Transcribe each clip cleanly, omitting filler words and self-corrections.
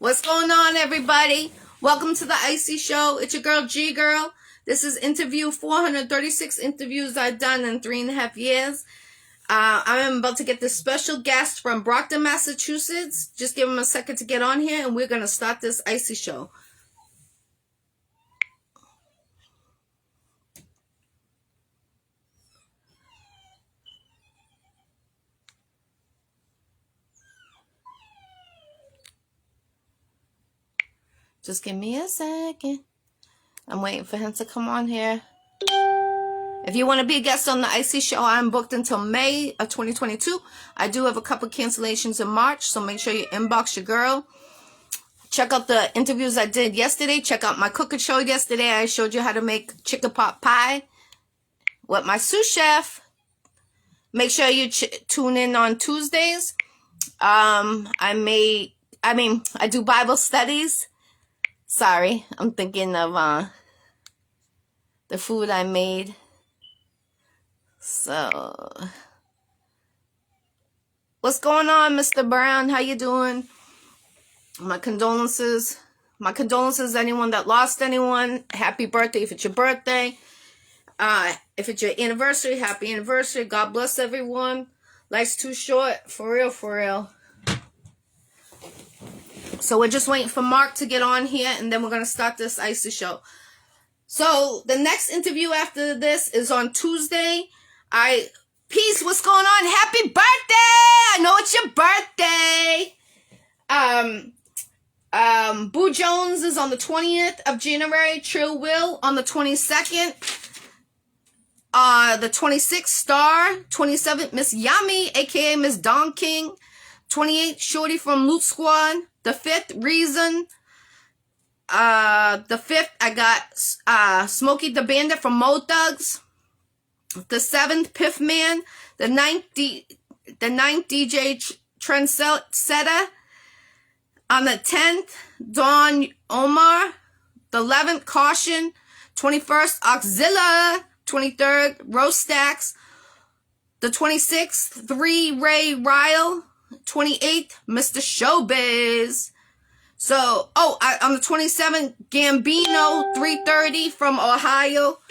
What's going on, everybody? Welcome to the Iccy Show. It's your girl, G Girl. This is interview 436 interviews I've done in 3.5 years. I am about to get this special guest from Brockton, Massachusetts. Just give him a second to get on here, and we're going to start this Iccy Show. Just give me a second. I'm waiting for him to come on here. If you want to be a guest on the Iccy Show, I'm booked until May of 2022. I do have a couple cancellations in March, so make sure you inbox your girl. Check out the interviews I did yesterday. Check out my cooking show yesterday. I showed you how to make chicken pot pie with my sous chef. Make sure you tune in on Tuesdays. I do Bible studies. Sorry, I'm thinking of the food I made. So, what's going on, Mr. Brown? How you doing? My condolences. My condolences to anyone that lost anyone. Happy birthday if it's your birthday. If it's your anniversary, happy anniversary. God bless everyone. Life's too short. For real, for real. So we're just waiting for Mark to get on here, and then we're going to start this Iccy Show. So the next interview after this is on Tuesday. Peace, what's going on? Happy birthday! I know it's your birthday. Boo Jones is on the 20th of January. Trill Will on the 22nd. The 26th, Star. 27th, Miss Yummy, aka Miss Don King. 28th, Shorty from Loot Squad. The 5th, Reason. The 5th, I got Smokey the Bandit from Mo Thugs. The 7th, Piff Man. The 9th, DJ Trendsetter. On the 10th, Don Omar. The 11th, Caution. 21st, Auxilla. 23rd, Roast Stacks. The 26th, 3 Ray Ryle. 28th, Mr. Showbiz. So, on the 27th, Gambino, 3:30 from Ohio.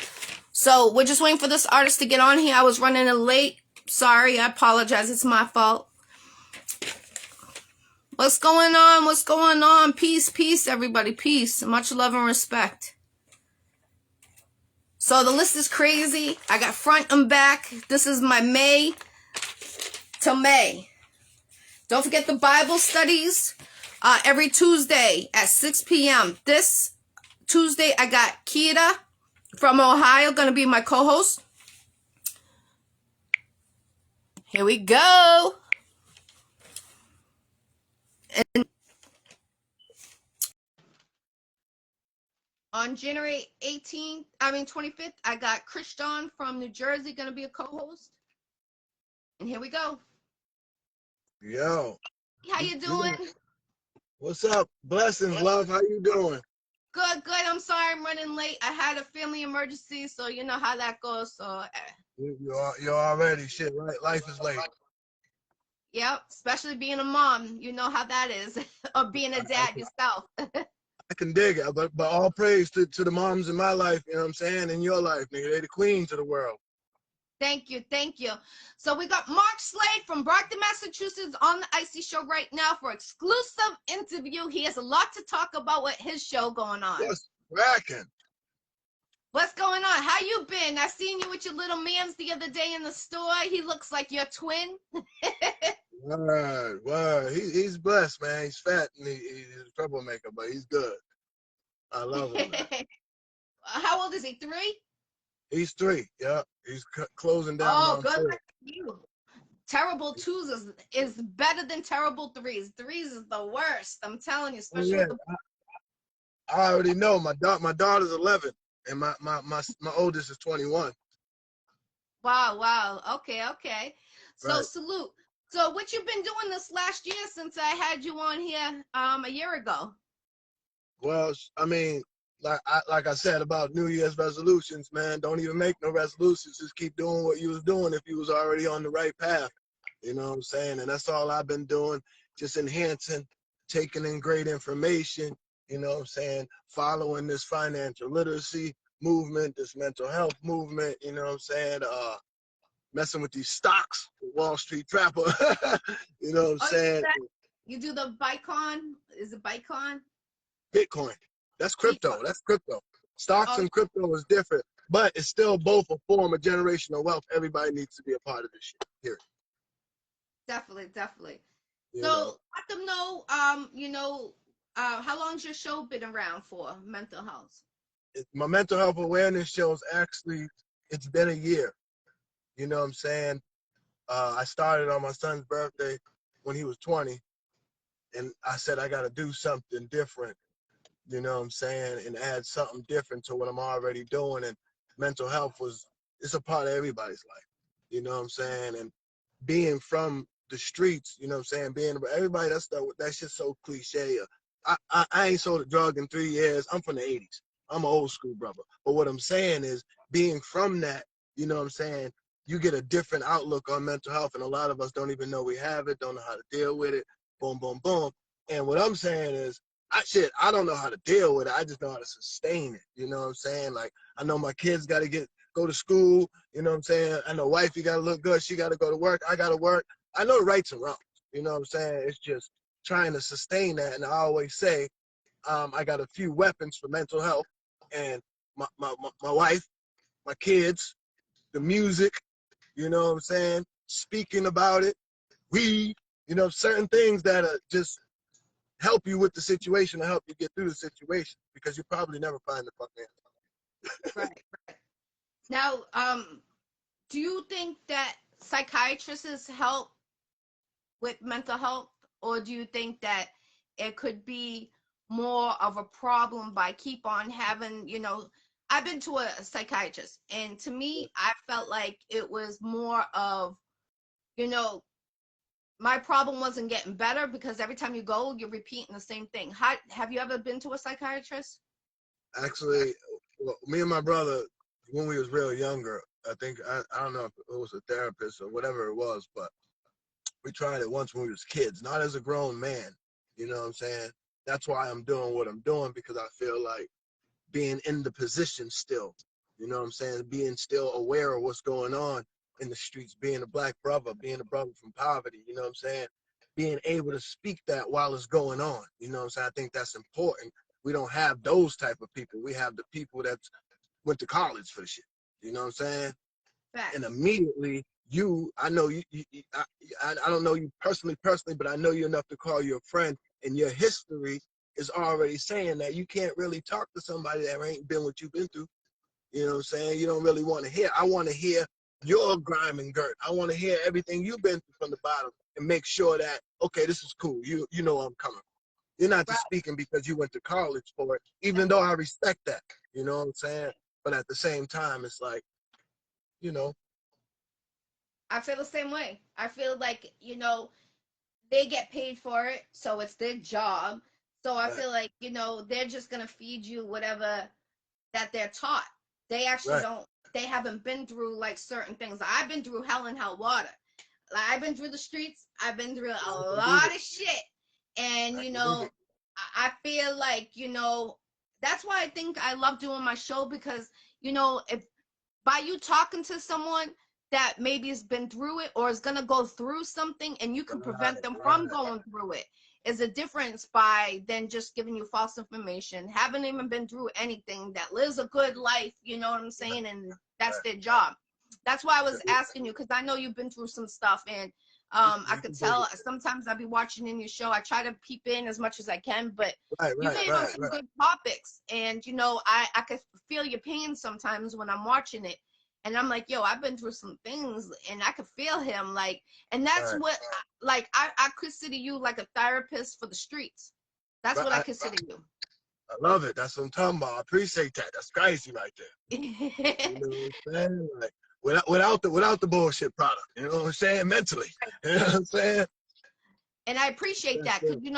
So, we're just waiting for this artist to get on here. I was running it late. Sorry, I apologize. It's my fault. What's going on? What's going on? Peace, peace, everybody. Peace. Much love and respect. So, the list is crazy. I got front and back. This is my May to May. Don't forget the Bible studies every Tuesday at 6 p.m. This Tuesday, I got Kita from Ohio going to be my co-host. Here we go. And on January 25th, I got Christian from New Jersey going to be a co-host. And here we go. Yo. How you doing? What's up? Blessings, love. How you doing? Good, good. I'm sorry I'm running late. I had a family emergency, so you know how that goes. So You're already shit, right? Life is late. Yep, especially being a mom. You know how that is. Or being a dad yourself. I can dig it, but all praise to the moms in my life, you know what I'm saying? In your life, nigga. They the queens of the world. Thank you, thank you. So we got Mark Slade from Brockton, Massachusetts on the Iccy Show right now for exclusive interview. He has a lot to talk about with his show going on. What's cracking? What's going on? How you been? I seen you with your little mans the other day in the store. He looks like your twin. Word. He's blessed, man. He's fat and he's a troublemaker, but he's good. I love him, man. How old is he? 3? He's 3. Yeah, he's closing down. Oh, good luck to you. Terrible 2s is better than terrible 3s. 3s is the worst. I'm telling you, especially with the... I already know. My daughter's 11, and my oldest is 21. Wow. Okay. So Right. Salute. So what you've been doing this last year since I had you on here a year ago? Well, I mean, like I said about New Year's resolutions, man, don't even make no resolutions. Just keep doing what you was doing if you was already on the right path. You know what I'm saying? And that's all I've been doing, just enhancing taking in great information, you know what I'm saying, following this financial literacy movement, this mental health movement, you know what I'm saying, messing with these stocks, Wall Street trapper, you know what I'm saying? You do the Bitcoin? Is it Bitcoin? Bitcoin. That's crypto. Bitcoin. That's crypto. Stocks and crypto is different, but it's still both a form of generational wealth. Everybody needs to be a part of this shit. Here. Definitely, definitely. You So know, let them know, how long's your show been around for, mental health? my mental health awareness shows actually, it's been a year. You know what I'm saying? I started on my son's birthday when he was 20, and I said I got to do something different. You know what I'm saying? And add something different to what I'm already doing. And mental health it's a part of everybody's life. You know what I'm saying? And being from the streets, you know what I'm saying? Being everybody, that's just so cliche. I ain't sold a drug in 3 years. I'm from the 80s. I'm an old school brother. But what I'm saying is, being from that, you know what I'm saying, you get a different outlook on mental health, and a lot of us don't even know we have it, don't know how to deal with it, boom, boom, boom. And what I'm saying is, I don't know how to deal with it. I just know how to sustain it. You know what I'm saying? Like, I know my kids got to go to school. You know what I'm saying? I know wifey got to look good. She got to go to work. I got to work. I know the rights and wrongs. You know what I'm saying? It's just trying to sustain that. And I always say, I got a few weapons for mental health, and my wife, my kids, the music, you know what I'm saying? Speaking about it, weed, you know, certain things that are just help you with the situation, to help you get through the situation, because you probably never find the fucking answer. Right, right. Now, do you think that psychiatrists help with mental health, or do you think that it could be more of a problem by keep on having, I've been to a psychiatrist, and to me, I felt like it was more of, you know, my problem wasn't getting better because every time you go, you're repeating the same thing. Have you ever been to a psychiatrist? Actually, well, me and my brother, when we was real younger, I think, I don't know if it was a therapist or whatever it was, but we tried it once when we was kids, not as a grown man. You know what I'm saying? That's why I'm doing what I'm doing, because I feel like being in the position still, you know what I'm saying? Being still aware of what's going on in the streets, being a black brother, being a brother from poverty, you know what I'm saying? Being able to speak that while it's going on, you know what I'm saying? I think that's important. We don't have those type of people. We have the people that went to college for shit, you know what I'm saying? Fact. And immediately, I know I don't know you personally, but I know you enough to call you a friend, and your history is already saying that you can't really talk to somebody that ain't been what you've been through. You know what I'm saying? You don't really want to hear. I want to hear your grime and dirt. I want to hear everything you've been through from the bottom, and make sure that, okay, this is cool. You know I'm coming. You're not just speaking because you went to college for it, even though I respect that. You know what I'm saying? But at the same time, it's like, you know. I feel the same way. I feel like, they get paid for it, so it's their job. So I Right. feel like, they're just going to feed you whatever that they're taught. They actually Right. don't, they haven't been through like certain things. I've been through hell and hell water. Like, I've been through the streets. I've been through I a can dig lot it. of shit. And, I can dig it. I feel like, that's why I think I love doing my show, because, if by you talking to someone that maybe has been through it or is going to go through something, and you can prevent them from Right. going through it, is a difference by then just giving you false information, haven't even been through anything, that lives a good life, you know what I'm saying? And that's their job. That's why I was asking you, because I know you've been through some stuff, and I could tell sometimes I'll be watching in your show. I try to peep in as much as I can, but you hit on some good topics, and I could feel your pain sometimes when I'm watching it, and I'm like, yo, I've been through some things, and I could feel him, like, and that's what, like, I consider you like a therapist for the streets. That's what I consider you. I love it. That's what I'm talking about. I appreciate that. That's crazy right there. You know what I'm saying? Like, without the bullshit product. You know what I'm saying? Mentally. You know what I'm saying? And I appreciate that, because you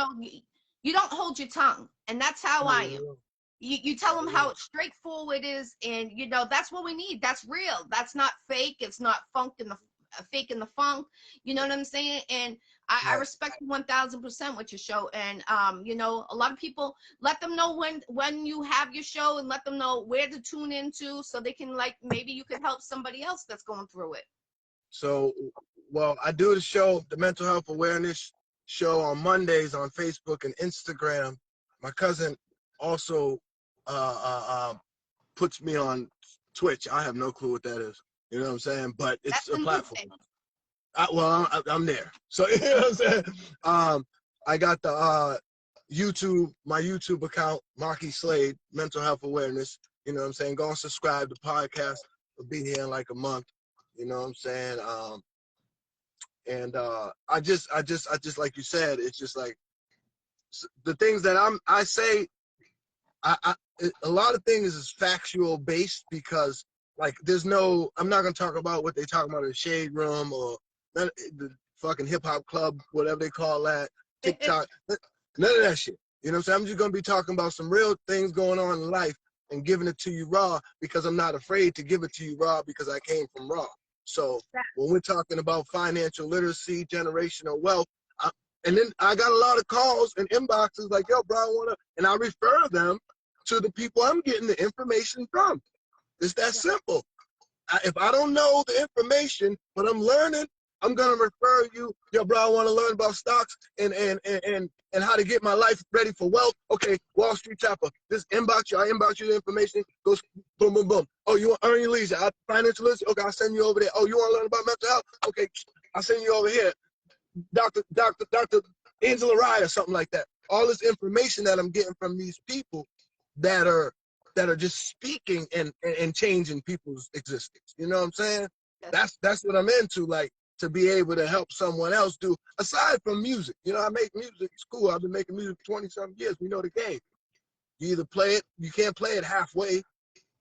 don't hold your tongue, and that's how I am. You tell them how straightforward it is, and that's what we need. That's real. That's not fake. It's not funk in the fake in the funk. You know what I'm saying? And I respect you 1000% with your show. And you know, a lot of people, let them know when you have your show, and let them know where to tune into, so they can, like, maybe you could help somebody else that's going through it. So, well, I do the show, the mental health awareness show, on Mondays on Facebook and Instagram. My cousin also puts me on Twitch. I have no clue what that is. You know what I'm saying? But it's That's a a new platform. thing. I'm there. So, you know what I'm saying? I got the YouTube, my YouTube account, Iccy Slade, mental health awareness. You know what I'm saying? Go and subscribe to the podcast. We'll be here in like a month. You know what I'm saying? And I just like you said, it's just like the things that I say. A lot of things is factual based, because like there's no, I'm not gonna talk about what they talk about in the shade room or the fucking hip hop club, whatever they call that, TikTok, none of that shit. You know what I'm saying? I'm just gonna be talking about some real things going on in life and giving it to you raw, because I'm not afraid to give it to you raw, because I came from raw. So when we're talking about financial literacy, generational wealth, and then I got a lot of calls and inboxes like, yo, bro, I wanna, and I refer them to the people I'm getting the information from. It's that simple. If I don't know the information, but I'm learning, I'm gonna refer you, yo, bro, I want to learn about stocks and how to get my life ready for wealth. Okay, Wall Street Chopper. This inbox you, I inbox you the information. Goes boom, boom, boom. Oh, you want to earn your leisure? Financial literacy? Okay, I'll send you over there. Oh, you want to learn about mental health? Okay, I'll send you over here. Dr. Angela Rye or something like that. All this information that I'm getting from these people that are just speaking and changing people's existence. You know what I'm saying? That's what I'm into, like, to be able to help someone else do, aside from music. You know, I make music. It's cool. I've been making music for 20-something years. We know the game. You either play it, you can't play it halfway.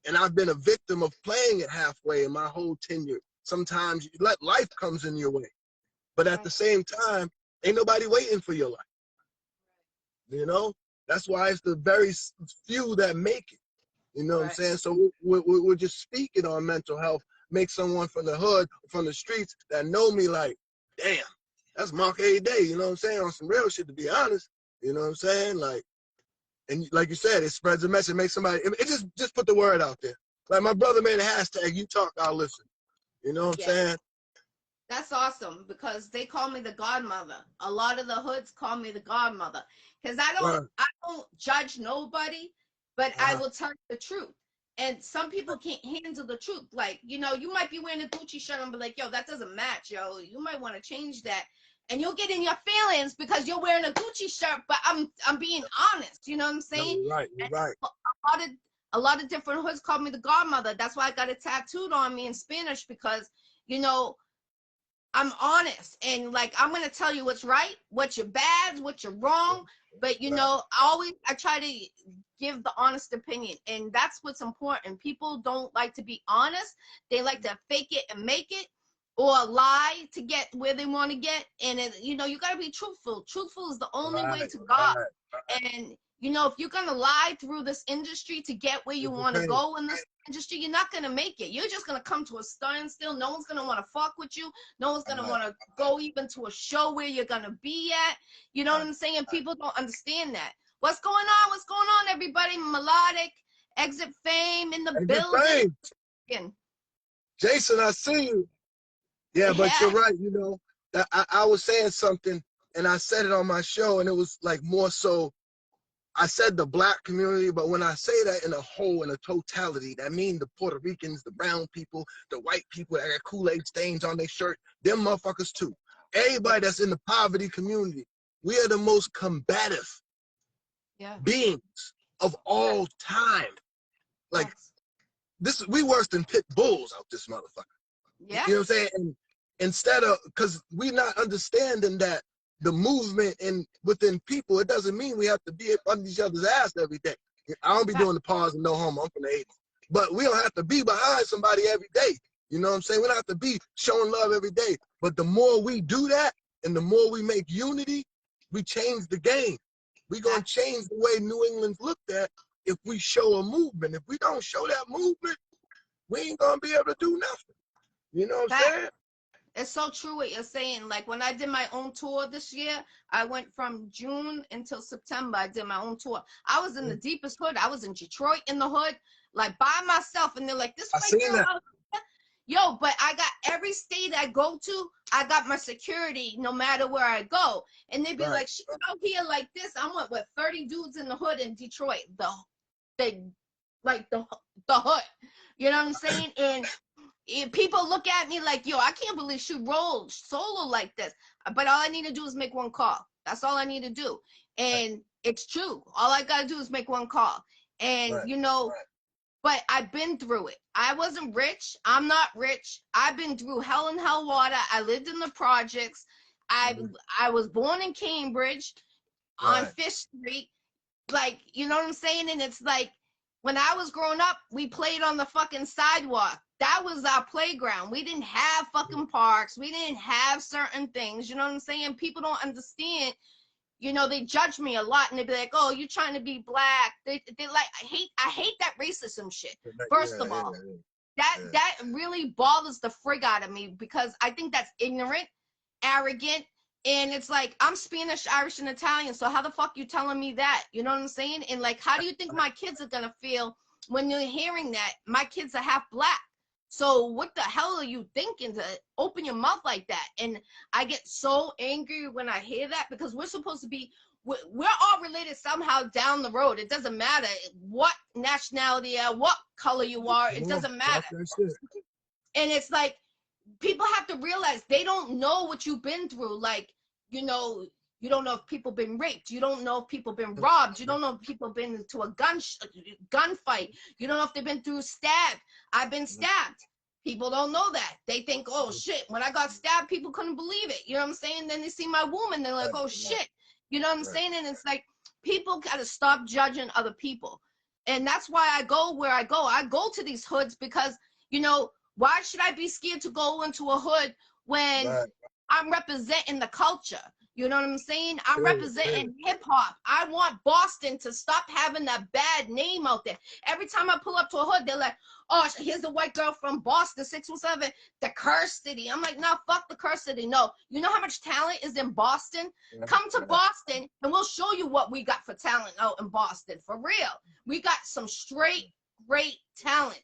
And I've been a victim of playing it halfway in my whole tenure. Sometimes life comes in your way. But at the same time, ain't nobody waiting for your life. You know? That's why it's the very few that make it. You know what I'm saying? So we're just speaking on mental health, make someone from the hood, from the streets that know me like, damn, that's Mark A. Day, you know what I'm saying? On some real shit, to be honest. You know what I'm saying? Like, and like you said, it spreads a message, makes somebody, it just put the word out there. Like my brother made a hashtag, you talk, I'll listen. You know what I'm saying? That's awesome, because they call me the godmother. A lot of the hoods call me the godmother, because I don't judge nobody, but I will tell you the truth. And some people can't handle the truth. Like, you know, you might be wearing a Gucci shirt and be like, yo, that doesn't match, yo. You might want to change that. And you'll get in your feelings because you're wearing a Gucci shirt, but I'm being honest. You know what I'm saying? No, you're right. You're right. A lot of different hoods call me the godmother. That's why I got it tattooed on me in Spanish, because, you know, I'm honest, and like, I'm going to tell you what's right, what you're bad, what you're wrong. But, you know, I try to give the honest opinion, and that's what's important. People don't like to be honest. They like to fake it and make it, or lie to get where they want to get. And you know, you got to be truthful. Truthful is the only way to God. And, you know, if you're going to lie through this industry to get where you want to go in this industry, you're not going to make it. You're just going to come to a standstill. No one's going to want to fuck with you. No one's going to want to go even to a show where you're going to be at. You know what I'm saying? People don't understand that. What's going on? What's going on, everybody? Melodic, Exit Fame in the building. Jason, I see you. Yeah, but you're right. You know, I was saying something, and I said it on my show, and it was like more so, I said the black community, but when I say that in a whole, in a totality, that means the Puerto Ricans, the brown people, the white people that got Kool-Aid stains on their shirt, them motherfuckers too. Everybody that's in the poverty community, we are the most combative beings of all time. Like, we worse than pit bulls out this motherfucker. You know what I'm saying? And instead of, because we not understanding that the movement within people, it doesn't mean we have to be under each other's ass every day. I don't be doing the pause and no homo. I'm from the 80s. But we don't have to be behind somebody every day. You know what I'm saying? We don't have to be showing love every day. But the more we do that and the more we make unity, we change the game. We're going to change the way New England's looked at if we show a movement. If we don't show that movement, we ain't going to be able to do nothing. You know what I'm saying? It's so true what you're saying. Like when I did my own tour this year, I went from June until September. I did my own tour. I was in the deepest hood. I was in Detroit in the hood, like by myself. And they're like, this I white seen girl that. out there. Yo, but I got every state I go to, I got my security no matter where I go. And they'd be Right. like, she's out here like this. I went with 30 dudes in the hood in Detroit. The like the hood. You know what I'm saying? And people look at me like, yo, I can't believe she rolled solo like this. But all I need to do is make one call. That's all I need to do. And it's true. All I got to do is make one call. And, Right. you know, but I've been through it. I wasn't rich. I'm not rich. I've been through hell and hell water. I lived in the projects. I was born in Cambridge on Right. Fish Street. Like, you know what I'm saying? And it's like, when I was growing up, we played on the fucking sidewalk. That was our playground. We didn't have fucking parks. We didn't have certain things. You know what I'm saying? People don't understand. You know, they judge me a lot and they be like, oh, you trying to be black. They like, I hate that racism shit. First of all, that really bothers the frig out of me because I think that's ignorant, arrogant, and it's like, I'm Spanish, Irish, and Italian, so how the fuck you telling me that? You know what I'm saying? And like, how do you think my kids are gonna feel when you're hearing that? My kids are half black. So what the hell are you thinking to open your mouth like that? And I get so angry when I hear that because we're supposed to be, we're all related somehow down the road. It doesn't matter what nationality you are, what color you are. It doesn't matter. And it's like, people have to realize they don't know what you've been through. Like, you know, you don't know if people been raped. You don't know if people been robbed. You don't know if people been into a gunfight. You don't know if they've been through stabbed. I've been stabbed. People don't know that. They think, oh shit, when I got stabbed, people couldn't believe it. You know what I'm saying? Then they see my woman, they're like, oh shit. You know what I'm saying? And it's like, people gotta stop judging other people. And that's why I go where I go. I go to these hoods because, you know, why should I be scared to go into a hood when I'm representing the culture? You know what I'm saying? I'm representing hip hop. I want Boston to stop having that bad name out there. Every time I pull up to a hood, they're like, oh, here's the white girl from Boston, 617, the cursed city. I'm like, no, fuck the cursed city. No, you know how much talent is in Boston? Come to Boston and we'll show you what we got for talent out in Boston. For real. We got some straight, great talent.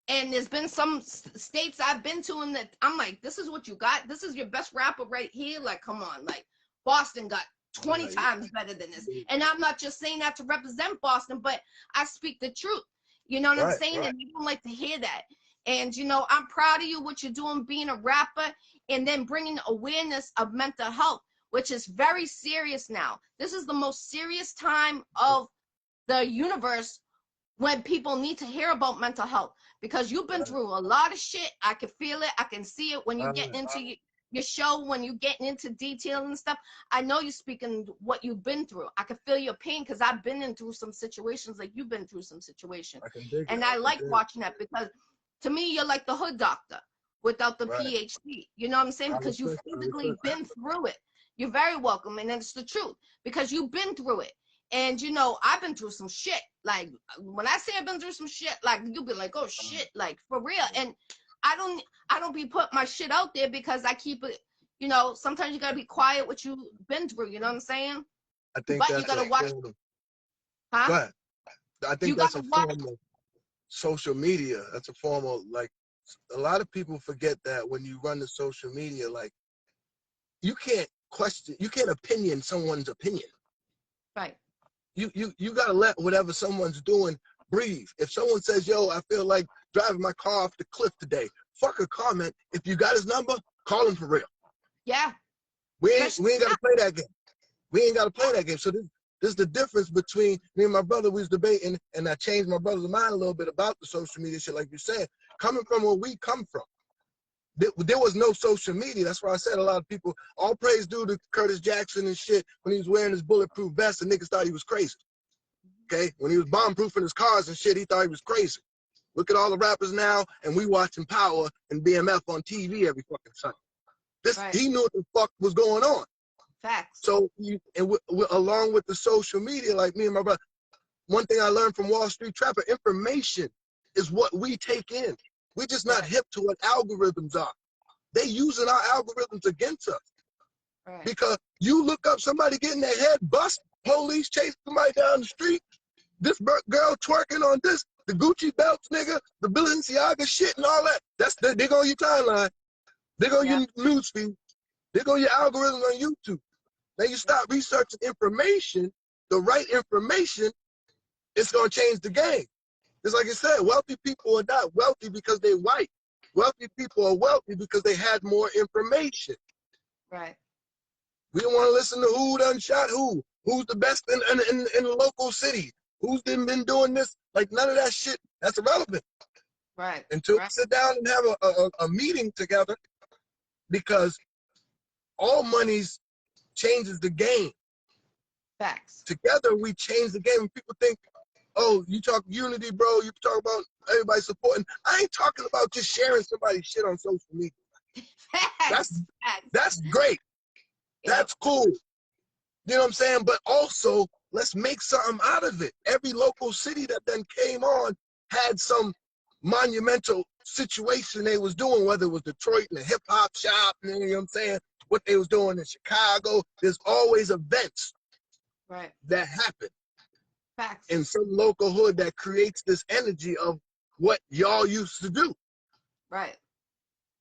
And there's been some states I've been to and that I'm like, this is what you got? This is your best rapper right here? Like, come on. Like, Boston got 20 times better than this. And I'm not just saying that to represent Boston, but I speak the truth. You know what I'm saying? And you don't like to hear that. And, you know, I'm proud of you, what you're doing, being a rapper, and then bringing awareness of mental health, which is very serious now. This is the most serious time of the universe when people need to hear about mental health, because you've been through a lot of shit. I can feel it. I can see it when you get into your show, when you getting into detail and stuff. I know you're speaking what you've been through. I can feel your pain because I've been through some situations like you've been through some situations. And I like watching that because to me, you're like the hood doctor without the PhD. You know what I'm saying? Because you've physically been through it. You're very welcome. And it's the truth because you've been through it. And, you know, I've been through some shit. Like, when I say I've been through some shit, like, you'll be like, oh, shit, like, for real. And I don't be putting my shit out there because I keep it, you know, sometimes you got to be quiet what you've been through. You know what I'm saying? I think but that's you got to watch. Huh? Go ahead. I think that's a form of social media. That's a form of, like, a lot of people forget that when you run the social media, like, you can't question, you can't opinion someone's opinion. Right. You gotta let whatever someone's doing breathe. If someone says, yo, I feel like driving my car off the cliff today, fuck a comment. If you got his number, call him for real. Yeah. We ain't gotta play that game. We ain't gotta play that game. So this is the difference between me and my brother. We was debating, and I changed my brother's mind a little bit about the social media shit, like you said. Coming from where we come from, there was no social media. That's why I said a lot of people, all praise due to Curtis Jackson and shit, when he was wearing his bulletproof vest and niggas thought he was crazy. Okay? When he was bomb-proofing his cars and shit, he thought he was crazy. Look at all the rappers now, and we watching Power and BMF on TV every fucking Sunday. He knew what the fuck was going on. Facts. So, along with the social media, like me and my brother, one thing I learned from Wall Street Trapper, information is what we take in. We're just not hip to what algorithms are. they using our algorithms against us. Right. Because you look up somebody getting their head bust, police chase somebody down the street, this girl twerking on this, the Gucci belts, nigga, the Balenciaga shit and all that. They go on your timeline. They go on your newsfeed. They go on your algorithms on YouTube. Now you start researching information, the right information, it's gonna change the game. Just like I said, wealthy people are not wealthy because they're white. Wealthy people are wealthy because they had more information. Right. We don't want to listen to who done shot who, who's the best in the local city, who's been doing this. Like, none of that shit, that's irrelevant. Right. Until we sit down and have a meeting together, because all monies changes the game. Facts. Together we change the game. People think, oh, you talk unity, bro, you talk about everybody supporting. I ain't talking about just sharing somebody's shit on social media. Facts. That's great. Yep. That's cool. You know what I'm saying? But also, let's make something out of it. Every local city that then came on had some monumental situation they was doing, whether it was Detroit and the hip hop shop, you know what I'm saying? What they was doing in Chicago. There's always events that happen. Facts. In some local hood that creates this energy of what y'all used to do. Right.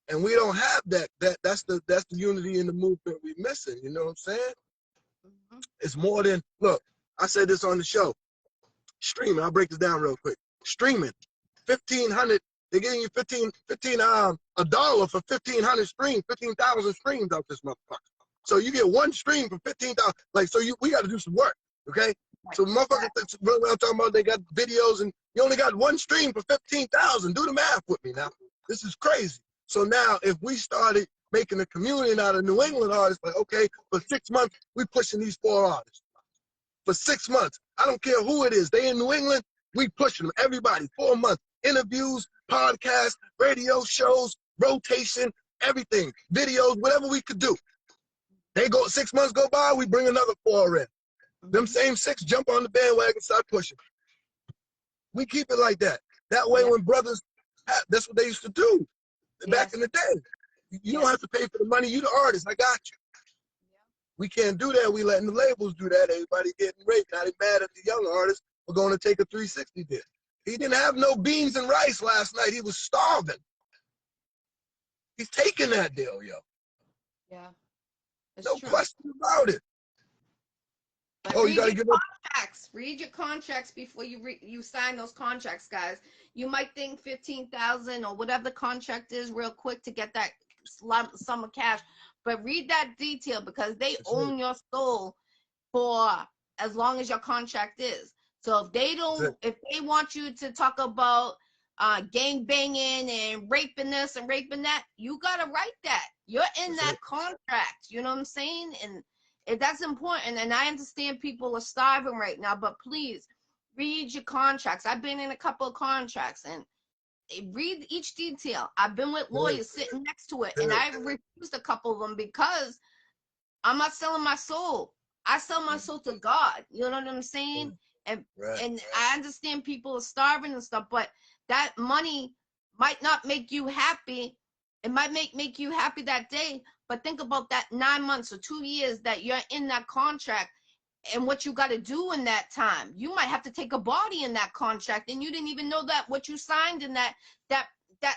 And we don't have that. That's the unity in the movement we're missing. You know what I'm saying? Mm-hmm. It's more than, look, I said this on the show. Streaming, I'll break this down real quick. Streaming, 1,500, they're getting you $a dollar for 1,500 streams, 15,000 streams out this motherfucker. So you get one stream for 15,000. Like, so we got to do some work, okay? Right. So motherfuckers running around talking about they got videos and you only got one stream for 15,000. Do the math with me now. This is crazy. So now if we started making a community out of New England artists, like, okay, for 6 months, we pushing these 4 artists. For 6 months, I don't care who it is. They in New England, we pushing them. Everybody, 4 months. Interviews, podcasts, radio shows, rotation, everything. Videos, whatever we could do. They go, 6 months go by, we bring another 4 in. Them same 6 jump on the bandwagon, start pushing. We keep it like that. That way when brothers, that's what they used to do back in the day. You don't have to pay for the money. You the artist. I got you. We can't do that. We letting the labels do that. Everybody getting raped. Now they mad at the young artists for going to take a 360 disc. He didn't have no beans and rice last night. He was starving. He's taking that deal, yo. Yeah. No question about it. But you gotta give contracts. Read your contracts before you sign those contracts, guys. You might think 15,000 or whatever the contract is real quick to get that sum of cash, but read that detail because they own your soul for as long as your contract is. So if they don't, if they want you to talk about gang banging and raping this and raping that, you gotta write that. You're in that contract. You know what I'm saying? And that's important. And I understand people are starving right now, but please read your contracts. I've been in a couple of contracts and read each detail. I've been with lawyers sitting next to it, and I refused a couple of them because I'm not selling my soul. I sell my soul to God. You know what I'm saying? And I understand people are starving and stuff, but that money might not make you happy. It might make you happy that day, but think about that 9 months or 2 years that you're in that contract and what you got to do in that time. You might have to take a body in that contract, and you didn't even know that what you signed in that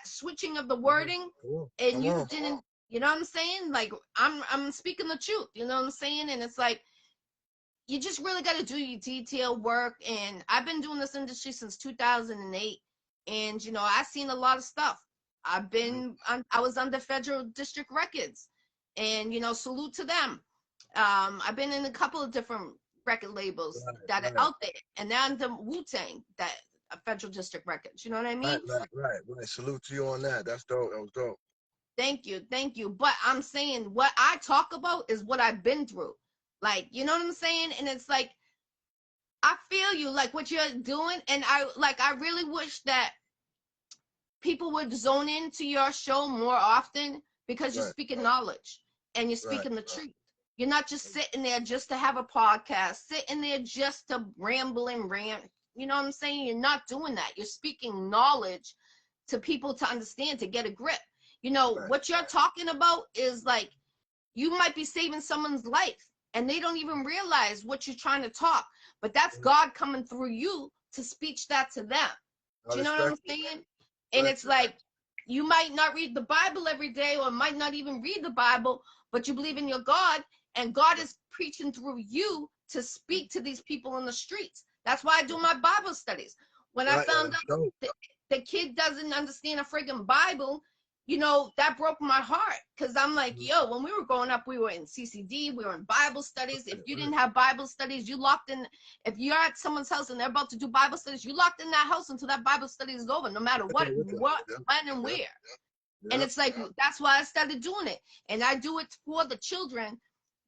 switching of the wording, and you didn't. You know what I'm saying? Like I'm speaking the truth. You know what I'm saying? And it's like you just really got to do your detail work. And I've been doing this industry since 2008, and you know I've seen a lot of stuff. I was under Federal District Records, and you know, salute to them. I've been in a couple of different record labels that are out there, and now I'm the Wu-Tang, that Federal District Records. You know what I mean? Right. Salute to you on that. That's dope. That was dope. Thank you. But I'm saying what I talk about is what I've been through. Like, you know what I'm saying? And it's like, I feel you, like what you're doing, and I really wish that people would zone into your show more often because you're speaking knowledge and you're speaking the truth. You're not just sitting there just to have a podcast, sitting there just to ramble and rant. You know what I'm saying? You're not doing that. You're speaking knowledge to people to understand, to get a grip. You know, what you're talking about is like, you might be saving someone's life and they don't even realize what you're trying to talk, but that's God coming through you to speak that to them. Do you know what I'm saying? And it's like, you might not read the Bible every day or might not even read the Bible, but you believe in your God, and God is preaching through you to speak to these people in the streets. That's why I do my Bible studies. When I found out the kid doesn't understand a friggin' Bible, you know, that broke my heart, because I'm like, yo, when we were growing up, we were in CCD, we were in Bible studies. If you didn't have Bible studies, you locked in. If you're at someone's house and they're about to do Bible studies, you locked in that house until that Bible study is over, no matter what, when, and where. And it's like, that's why I started doing it. And I do it for the children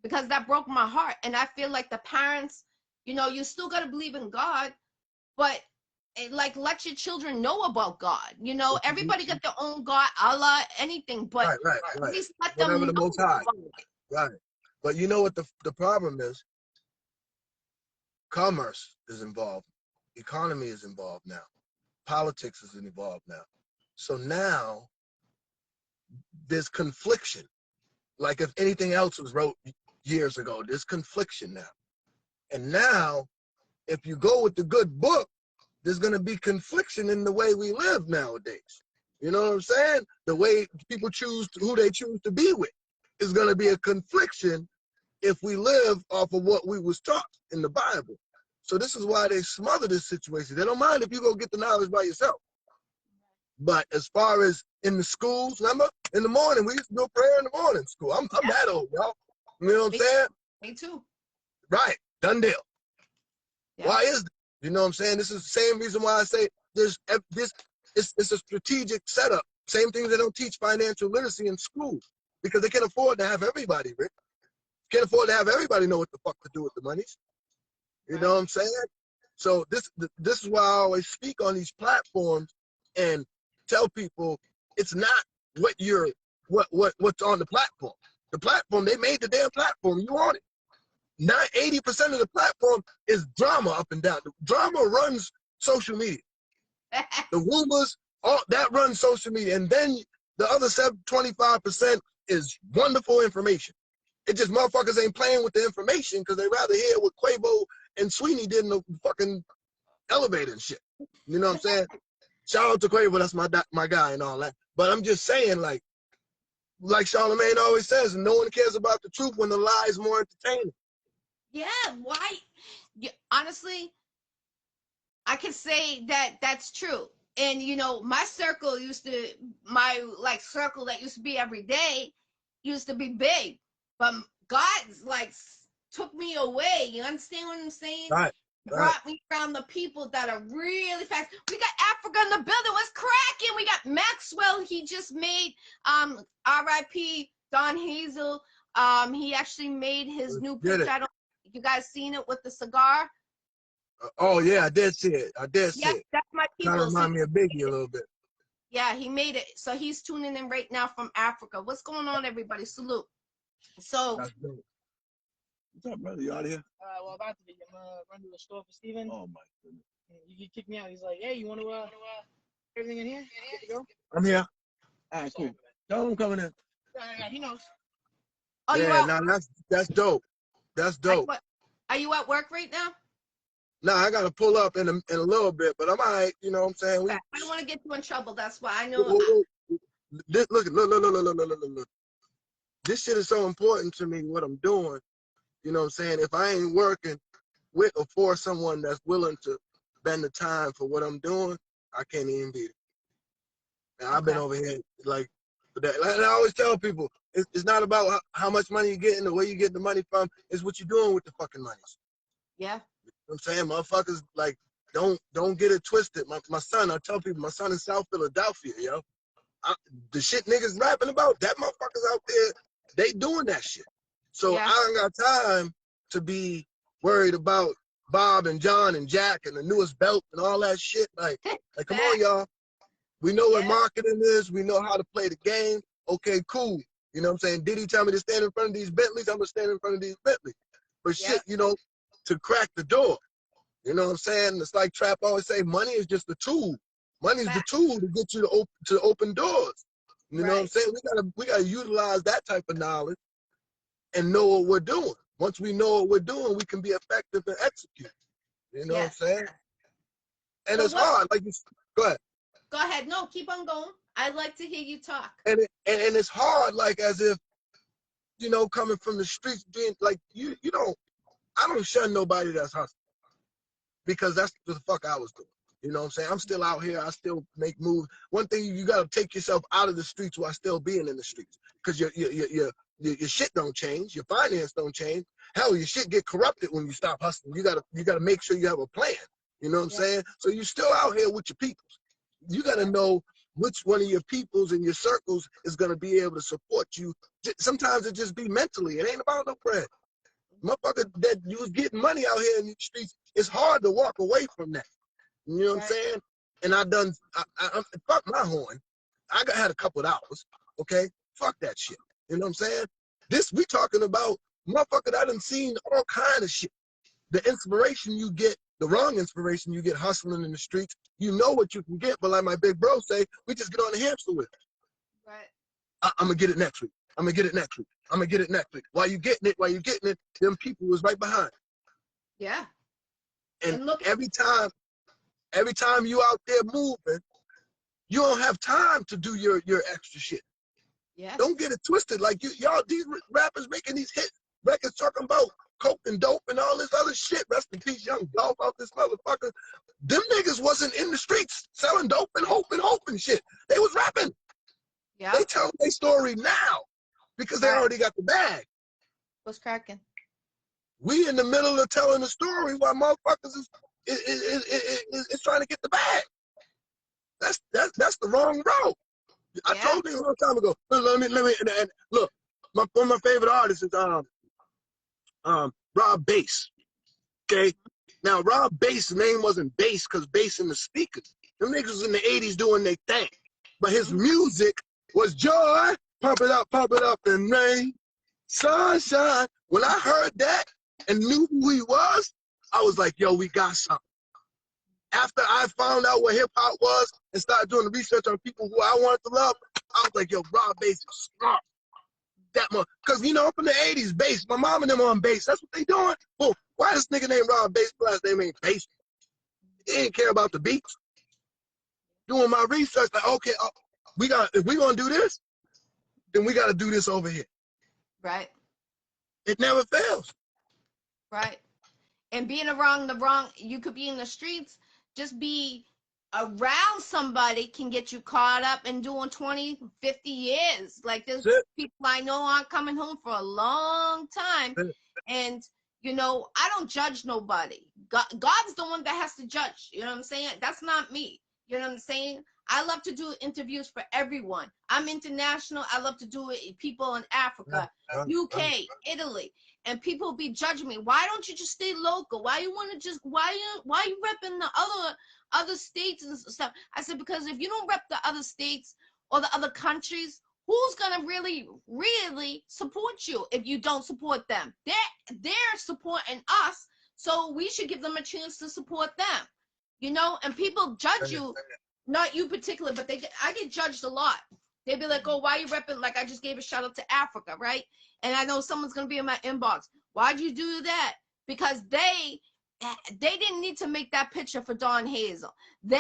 because that broke my heart. And I feel like the parents, you know, you still got to believe in God, but like, let your children know about God. You know, everybody got their own God, Allah, anything, but at least let them know the Most High. Right. But you know what the problem is? Commerce is involved. Economy is involved now. Politics is involved now. So now there's confliction. Like if anything else was wrote years ago, there's confliction now. And now, if you go with the good book, there's going to be confliction in the way we live nowadays. You know what I'm saying? The way people choose who they choose to be with is going to be a confliction if we live off of what we was taught in the Bible. So this is why they smother this situation. They don't mind if you go get the knowledge by yourself. But as far as in the schools, remember, in the morning, we used to do a prayer in the morning school. I'm that old, y'all. You know what I'm saying? Me too. Right. Done deal. Yeah. Why is that? You know what I'm saying? This is the same reason why I say it's a strategic setup. Same thing they don't teach financial literacy in school because they can't afford to have everybody, Rick. Can't afford to have everybody know what the fuck to do with the monies. You know what I'm saying? So this is why I always speak on these platforms and tell people it's not what's on the platform. The platform, they made the damn platform. You on it. 80% of the platform is drama up and down. The drama runs social media. The rumors, all that runs social media. And then the other 25% is wonderful information. It just motherfuckers ain't playing with the information because they rather hear what Quavo and Sweeney did in the fucking elevator and shit. You know what I'm saying? Shout out to Quavo, that's my guy and all that. But I'm just saying, like Charlamagne always says, no one cares about the truth when the lie is more entertaining. Yeah, why? Honestly, I can say that that's true. And you know, my circle that used to be every day used to be big, but God like took me away. You understand what I'm saying? Right. Brought me around the people that are really fast. We got Africa in the building. What's cracking? We got Maxwell. He just made R.I.P. Don Hazel. He actually made his new picture. I don't. You guys seen it with the cigar? Oh yeah, I did see it. Yeah, that's my people. Kind of remind me of Biggie a little bit. Yeah, he made it. So he's tuning in right now from Africa. What's going on, everybody? Salute. So. What's up, brother? You out of here? Well, about to be. I'm gonna run to the store for Steven. Oh my goodness. He kicked me out. He's like, hey, you want to everything in here? Good to go? I'm here. All right, cool. Tell him I'm coming in. Yeah, he knows. Oh, yeah, now that's dope. That's dope. Are you at work right now? No, I gotta pull up in a little bit, but I'm all right. You know what I'm saying? I don't want to get you in trouble. That's why I know. Look. This shit is so important to me. What I'm doing. You know what I'm saying? If I ain't working with or for someone that's willing to spend the time for what I'm doing, I can't even beat it. And I've been over here like that. Like I always tell people, it's not about how much money you're getting or where you get the money from. It's what you're doing with the fucking money. Yeah. You know what I'm saying? Motherfuckers, like, don't get it twisted. My son, I tell people, my son in South Philadelphia, yo. The shit niggas rapping about, that motherfuckers out there, they doing that shit. So I don't got time to be worried about Bob and John and Jack and the newest belt and all that shit. Like come on, y'all. We know what marketing is. We know how to play the game. Okay, cool. You know what I'm saying? Did he tell me to stand in front of these Bentleys? I'm going to stand in front of these Bentleys. But shit, you know, to crack the door. You know what I'm saying? It's like Trap always say, money is just the tool. Money is the tool to get you to open doors. You know what I'm saying? We gotta utilize that type of knowledge and know what we're doing. Once we know what we're doing, we can be effective and execute. You know what I'm saying? And So it's hard. Like, go ahead. Go ahead. No, keep on going. I'd like to hear you talk. And it's hard, like, as if, you know, coming from the streets, being like, I don't shun nobody that's hustling, because that's what the fuck I was doing. You know what I'm saying? I'm still out here. I still make moves. One thing, you got to take yourself out of the streets while still being in the streets, because your shit don't change. Your finance don't change. Hell, your shit get corrupted when you stop hustling. You gotta make sure you have a plan. You know what I'm saying? So you're still out here with your peoples. You got to know which one of your peoples and your circles is going to be able to support you. Sometimes it just be mentally. It ain't about no bread. Motherfucker, that you was getting money out here in the streets, it's hard to walk away from that. You know what I'm saying? And I fuck my horn. Had a couple of hours, okay? Fuck that shit. You know what I'm saying? We talking about, motherfucker, I done seen all kind of shit. The inspiration you get, the wrong inspiration you get hustling in the streets, you know what you can get, but like my big bro say, we just get on the hamster wheel. Right. I'm gonna get it next week. I'm gonna get it next week. I'm gonna get it next week. While you getting it, them people was right behind. Yeah. And look, every time you out there moving, you don't have time to do your extra shit. Yeah. Don't get it twisted. Like y'all, these rappers making these hit records talking about coke and dope and all this other shit. Rest in peace, Young Dolph out this motherfucker. Them niggas wasn't in the streets selling dope and hope and shit. They was rapping. Yeah. They tell their story now because they already got the bag. What's cracking? We in the middle of telling the story while motherfuckers is trying to get the bag. That's the wrong road. I told you a long time ago. Let me and look. One of my favorite artists is Rob Bass. Okay, now Rob Bass' name wasn't Bass because Bass in the speakers. Them niggas was in the '80s doing their thing, but his music was joy. Pump it up, and rain, sunshine. When I heard that and knew who he was, I was like, yo, we got something. After I found out what hip hop was and started doing the research on people who I wanted to love, I was like, yo, Rob Bass is smart. That much, because you know, I'm from the '80s, bass. My mom and them on bass. That's what they doing. Well, why this nigga named Rob Bass? Last name ain't Bass. He didn't care about the beats. Doing my research, like, okay, if we gonna do this, then we gotta do this over here. Right. It never fails. Right. And being around the wrong, you could be in the streets, just be around somebody can get you caught up in doing 20, 50 years. Like there's people I know aren't coming home for a long time. And, you know, I don't judge nobody. God's the one that has to judge. You know what I'm saying? That's not me. You know what I'm saying? I love to do interviews for everyone. I'm international. I love to do it. People in Africa, UK, Italy. And people be judging me. Why don't you just stay local? Why you want to just, why you repping the other states and stuff? I said, because if you don't rep the other states or the other countries, who's gonna really support you if you don't support them? They're supporting us, so we should give them a chance to support them. You know, and people judge you, not you particular, but I get judged a lot. They'd be like, oh, why you repping? Like I just gave a shout out to Africa, right? And I know someone's gonna be in my inbox. Why'd you do that? Because they didn't need to make that picture for Dawn Hazel. They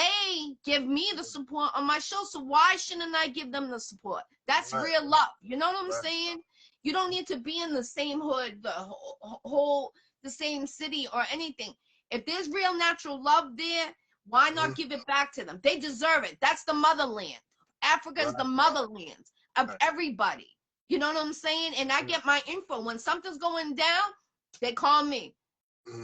give me the support on my show, so why shouldn't I give them the support? That's real love. You know what I'm saying? You don't need to be in the same hood, the same city or anything. If there's real natural love there, why not give it back to them? They deserve it. That's the motherland. Africa is the motherland of everybody. You know what I'm saying? And I get my info. When something's going down, they call me.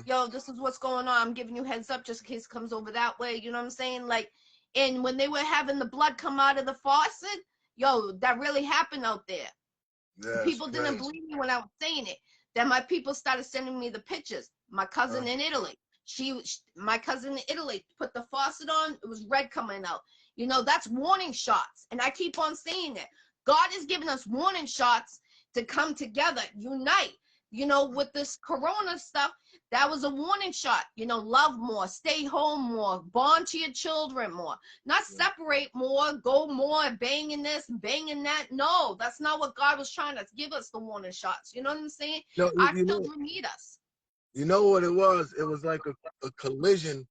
Yo, this is what's going on. I'm giving you heads up just in case it comes over that way. You know what I'm saying? Like, and when they were having the blood come out of the faucet, yo, that really happened out there. Yeah, people didn't believe me when I was saying it. Then my people started sending me the pictures. My cousin in Italy. My cousin in Italy put the faucet on. It was red coming out. You know, that's warning shots. And I keep on saying it. God is giving us warning shots to come together, unite. you know, with this corona stuff, that was a warning shot. You know, love more, stay home more, bond to your children more, not separate more, go more, banging this, banging that. No, that's not what God was trying to give us, the warning shots. You know what I'm saying? No, Our you know, children need us. you know what it was? It was like a collision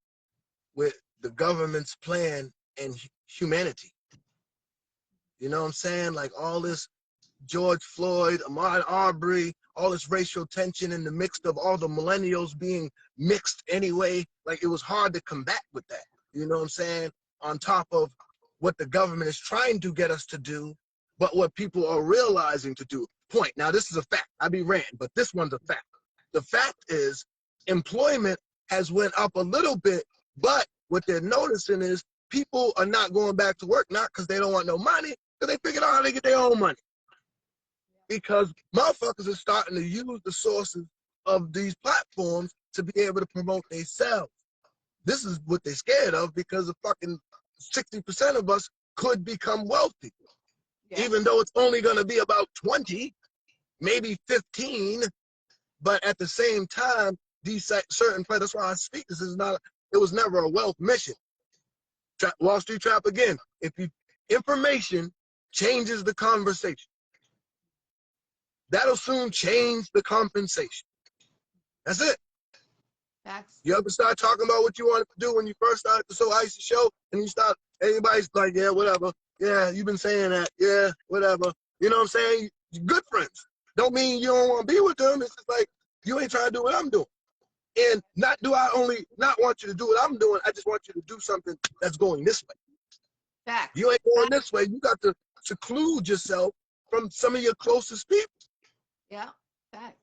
with the government's plan and humanity. You know what I'm saying? Like all this George Floyd, Ahmaud Arbery, all this racial tension in the mix of all the millennials being mixed anyway. Like it was hard to combat with that. You know what I'm saying? On top of what the government is trying to get us to do, but what people are realizing to do. Point. Now this is a fact. I be ranting, but this one's a fact. The fact is employment has went up a little bit, but what they're noticing is people are not going back to work, not because they don't want no money, because they figured out how to get their own money. Because motherfuckers are starting to use the sources of these platforms to be able to promote themselves. This is what they're scared of, because the fucking 60% of us could become wealthy. Yeah. Even though it's only going to be about 20, maybe 15, but at the same time, these certain, that's why I speak, this is not, it was never a wealth mission. Wall Street Trap again, if you, information changes the conversation. That'll soon change the compensation. That's it. Facts. You ever start talking about what you wanted to do when you first started the Iccy Showw, and you start, everybody's like, yeah, whatever. Yeah, you've been saying that. Yeah, whatever. You know what I'm saying? You're good friends. Don't mean you don't want to be with them. It's just like, you ain't trying to do what I'm doing. And not do I only not want you to do what I'm doing, I just want you to do something that's going this way. Facts. You ain't going this way. You got to seclude yourself from some of your closest people. Yeah, facts.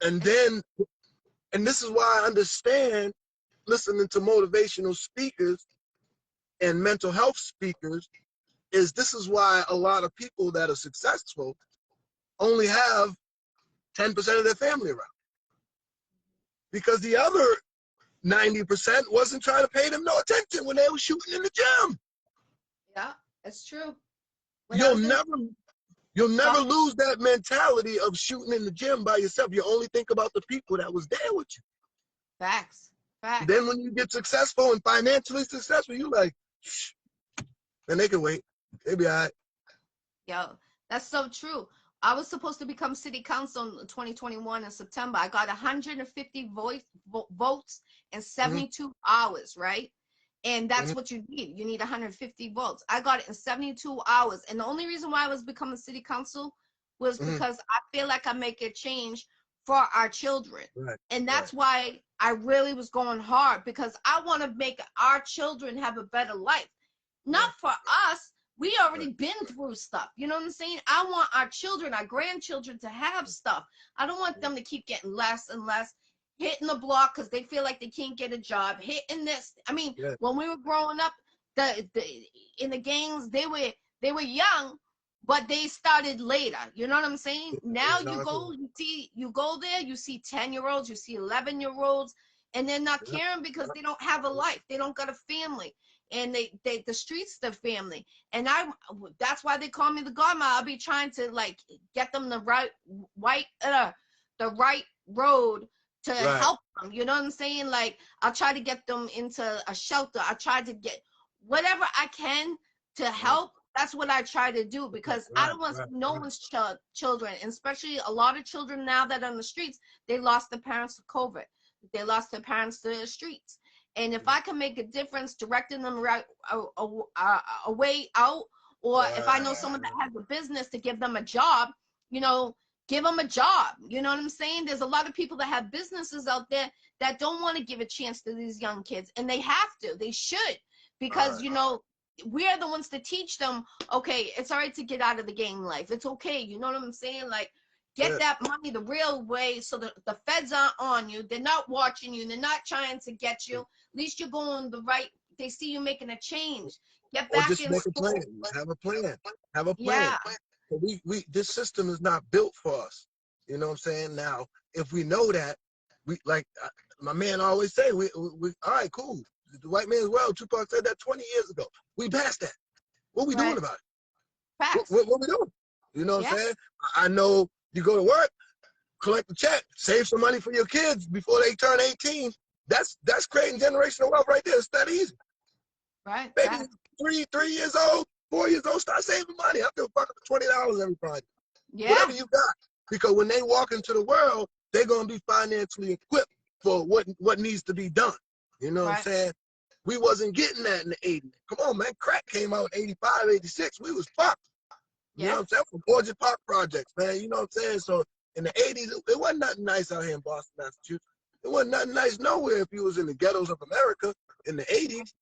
And then, and this is why I understand listening to motivational speakers and mental health speakers, is this is why a lot of people that are successful only have 10% of their family around. Because the other 90% wasn't trying to pay them no attention when they were shooting in the gym. Yeah, that's true. You'll never lose that mentality of shooting in the gym by yourself. You only think about the people that was there with you. Facts. Facts. Then when you get successful and financially successful, you like, shh, and they can wait. They be all right. Yo, that's so true. I was supposed to become city council in 2021 in September. I got 150 votes in 72 hours, right? And that's what you need. You need 150 votes. I got it in 72 hours. And the only reason why I was becoming city council was because I feel like I make a change for our children. Right. And that's why I really was going hard, because I want to make our children have a better life. Not for us. We already been through stuff. You know what I'm saying? I want our children, our grandchildren to have stuff. I don't want them to keep getting less and less, hitting the block because they feel like they can't get a job, hitting this. I mean, when we were growing up, in the gangs, they were young, but they started later. You know what I'm saying? Now you go there, you see 10-year-olds, you see 11-year-olds, and they're not caring because they don't have a life. They don't got a family. And the streets the family, and that's why they call me the godmother. I'll be trying to like get them the right road to help them. You know what I'm saying? Like I'll try to get them into a shelter. I try to get whatever I can to help. That's what I try to do, because I don't want no one's children, and especially a lot of children now that are on the streets. They lost their parents to COVID. They lost their parents to the streets. And if I can make a difference directing them a way out, or if I know someone that has a business to give them a job, you know, give them a job. You know what I'm saying? There's a lot of people that have businesses out there that don't want to give a chance to these young kids. And they have to. They should. Because, you know, we're the ones to teach them, okay, it's all right to get out of the gang life. It's okay. You know what I'm saying? Like, get that money the real way, so that the feds aren't on you. They're not watching you. They're not trying to get you. At least you're going the right. They see you making a change. Get back in make school. a plan. Have a plan. Have a plan. Yeah. This system is not built for us. You know what I'm saying? Now, if we know that, we like my man always say, we all right, cool. The white man's world. Tupac said that 20 years ago. We passed that. What we doing about it? Facts. What we doing? You know what I'm saying? I know you go to work. collect the check, save some money for your kids before they turn 18. That's creating generational wealth right there. It's that easy. Right. Baby, Fact. 3 years old, 4 years old, start saving money. I feel fucking $20 every Friday. Yeah. Whatever you got. Because when they walk into the world, they're gonna be financially equipped for what needs to be done. You know what I'm saying? We wasn't getting that in the 80s. Come on, man. Crack came out in 85, 86. We was fucked. You know what I'm saying? From Orchard Park projects, man. You know what I'm saying? So in the 80s, it wasn't nothing nice out here in Boston, Massachusetts. It wasn't nothing nice nowhere if you was in the ghettos of America in the 80s.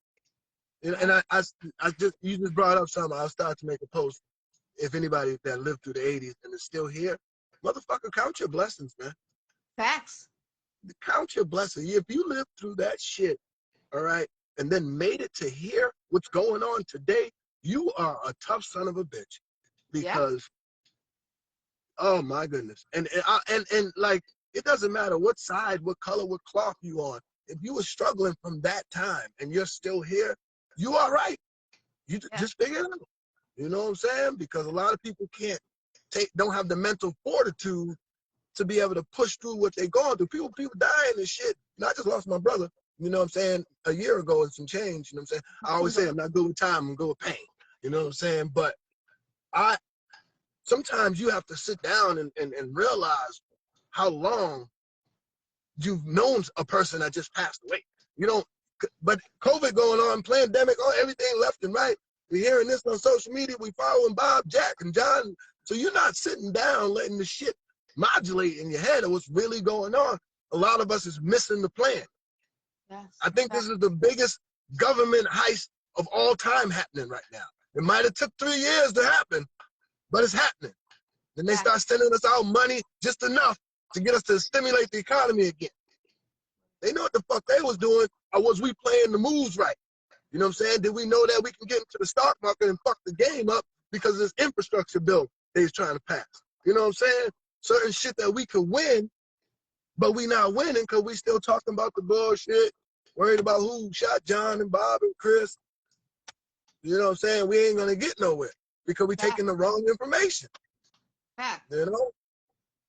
And you just brought up something. I'll start to make a post. If anybody that lived through the 80s and is still here, motherfucker, count your blessings, man. Facts. Count your blessings. If you lived through that shit, all right, and then made it to here, what's going on today, you are a tough son of a bitch. Because, oh my goodness. And like, it doesn't matter what side, what color, what cloth you on. If you were struggling from that time and you're still here, you are right. You just figure it out. You know what I'm saying? Because a lot of people don't have the mental fortitude to be able to push through what they're going through. People dying and shit. I just lost my brother, you know what I'm saying, a year ago and some change, you know what I'm saying? I always say I'm not good with time, I'm good with pain. You know what I'm saying? But sometimes you have to sit down and realize how long you've known a person that just passed away. You don't, but COVID going on, pandemic, everything left and right. We're hearing this on social media. We following Bob, Jack, and John. So you're not sitting down letting the shit modulate in your head of what's really going on. A lot of us is missing the plan. Yes. I think this is the biggest government heist of all time happening right now. It might have took 3 years to happen, but it's happening. Then they start sending us out money just enough to get us to stimulate the economy again. They know what the fuck they was doing, or was we playing the moves right? You know what I'm saying? Did we know that we can get into the stock market and fuck the game up because of this infrastructure bill they was trying to pass? You know what I'm saying? Certain shit that we could win, but we not winning because we still talking about the bullshit, worried about who shot John and Bob and Chris. You know what I'm saying? We ain't gonna get nowhere because we taking the wrong information. You know?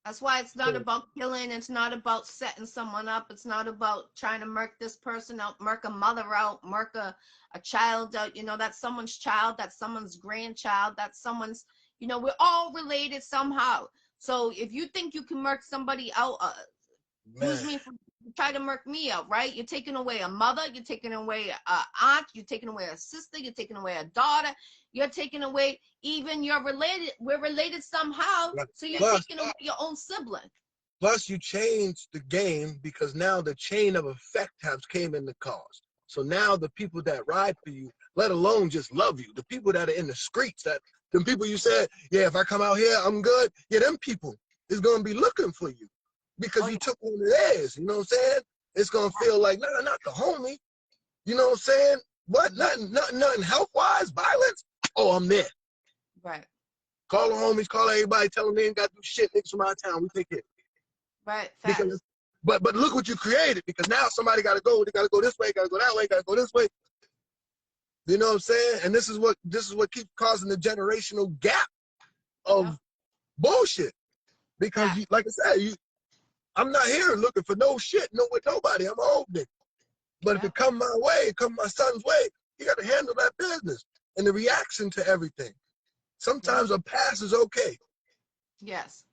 That's why it's not about killing. It's not about setting someone up. It's not about trying to murk this person out, murk a mother out, murk a child out. You know, that's someone's child. That's someone's grandchild. That's someone's, you know, we're all related somehow. So if you think you can murk somebody out, use me for try to murk me out, right? You're taking away a mother. You're taking away an aunt. You're taking away a sister. You're taking away a daughter. You're taking away even your related. We're related somehow. So you're taking away your own sibling. Plus, you changed the game because now the chain of effect has came in the cause. So now the people that ride for you, let alone just love you, the people that are in the streets, them people you said, yeah, if I come out here, I'm good. Yeah, them people is gonna be looking for you because you took one of theirs. You know what I'm saying? It's gonna feel like, no, not the homie. You know what I'm saying? What? Nothing health-wise, violence. Oh, I'm there. Right. Call the homies, call everybody, tell them they ain't got to do shit. Niggas from out of town, we take it. Right. Because, but look what you created. Because now somebody got to go. They got to go this way. Got to go that way. Got to go this way. You know what I'm saying? And this is what keeps causing the generational gap of bullshit. Because, like I said, I'm not here looking for no shit, with nobody. I'm an old nigga. But if it come my way, come my son's way, you got to handle that business and the reaction to everything. Sometimes a pass is okay. Yes.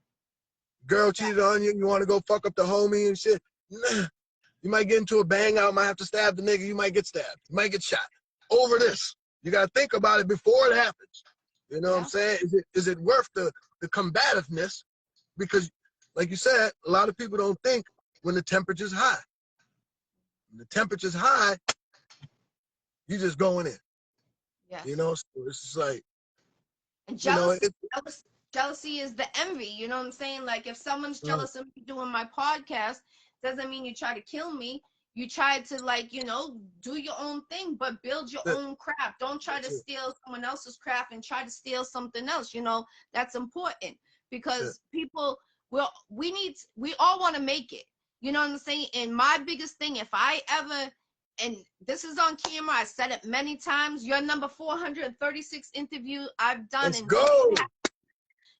Girl cheated on you, you want to go fuck up the homie and shit. Nah. You might get into a bang out, might have to stab the nigga, you might get stabbed, you might get shot. Over this. You got to think about it before it happens. You know what I'm saying? Is it worth the combativeness? Because, like you said, a lot of people don't think when the temperature's high. When the temperature's high, you just going in. Yes. You know, so it's just like, and jealousy is the envy. You know what I'm saying? Like if someone's jealous of me doing my podcast, doesn't mean you try to kill me. You try to, like, you know, do your own thing, but build your own craft. Don't try to steal someone else's craft and try to steal something else. You know, that's important because people we all want to make it. You know what I'm saying? And my biggest thing, if I ever, and this is on camera, I said it many times, your number 436 interview I've done. Let's go.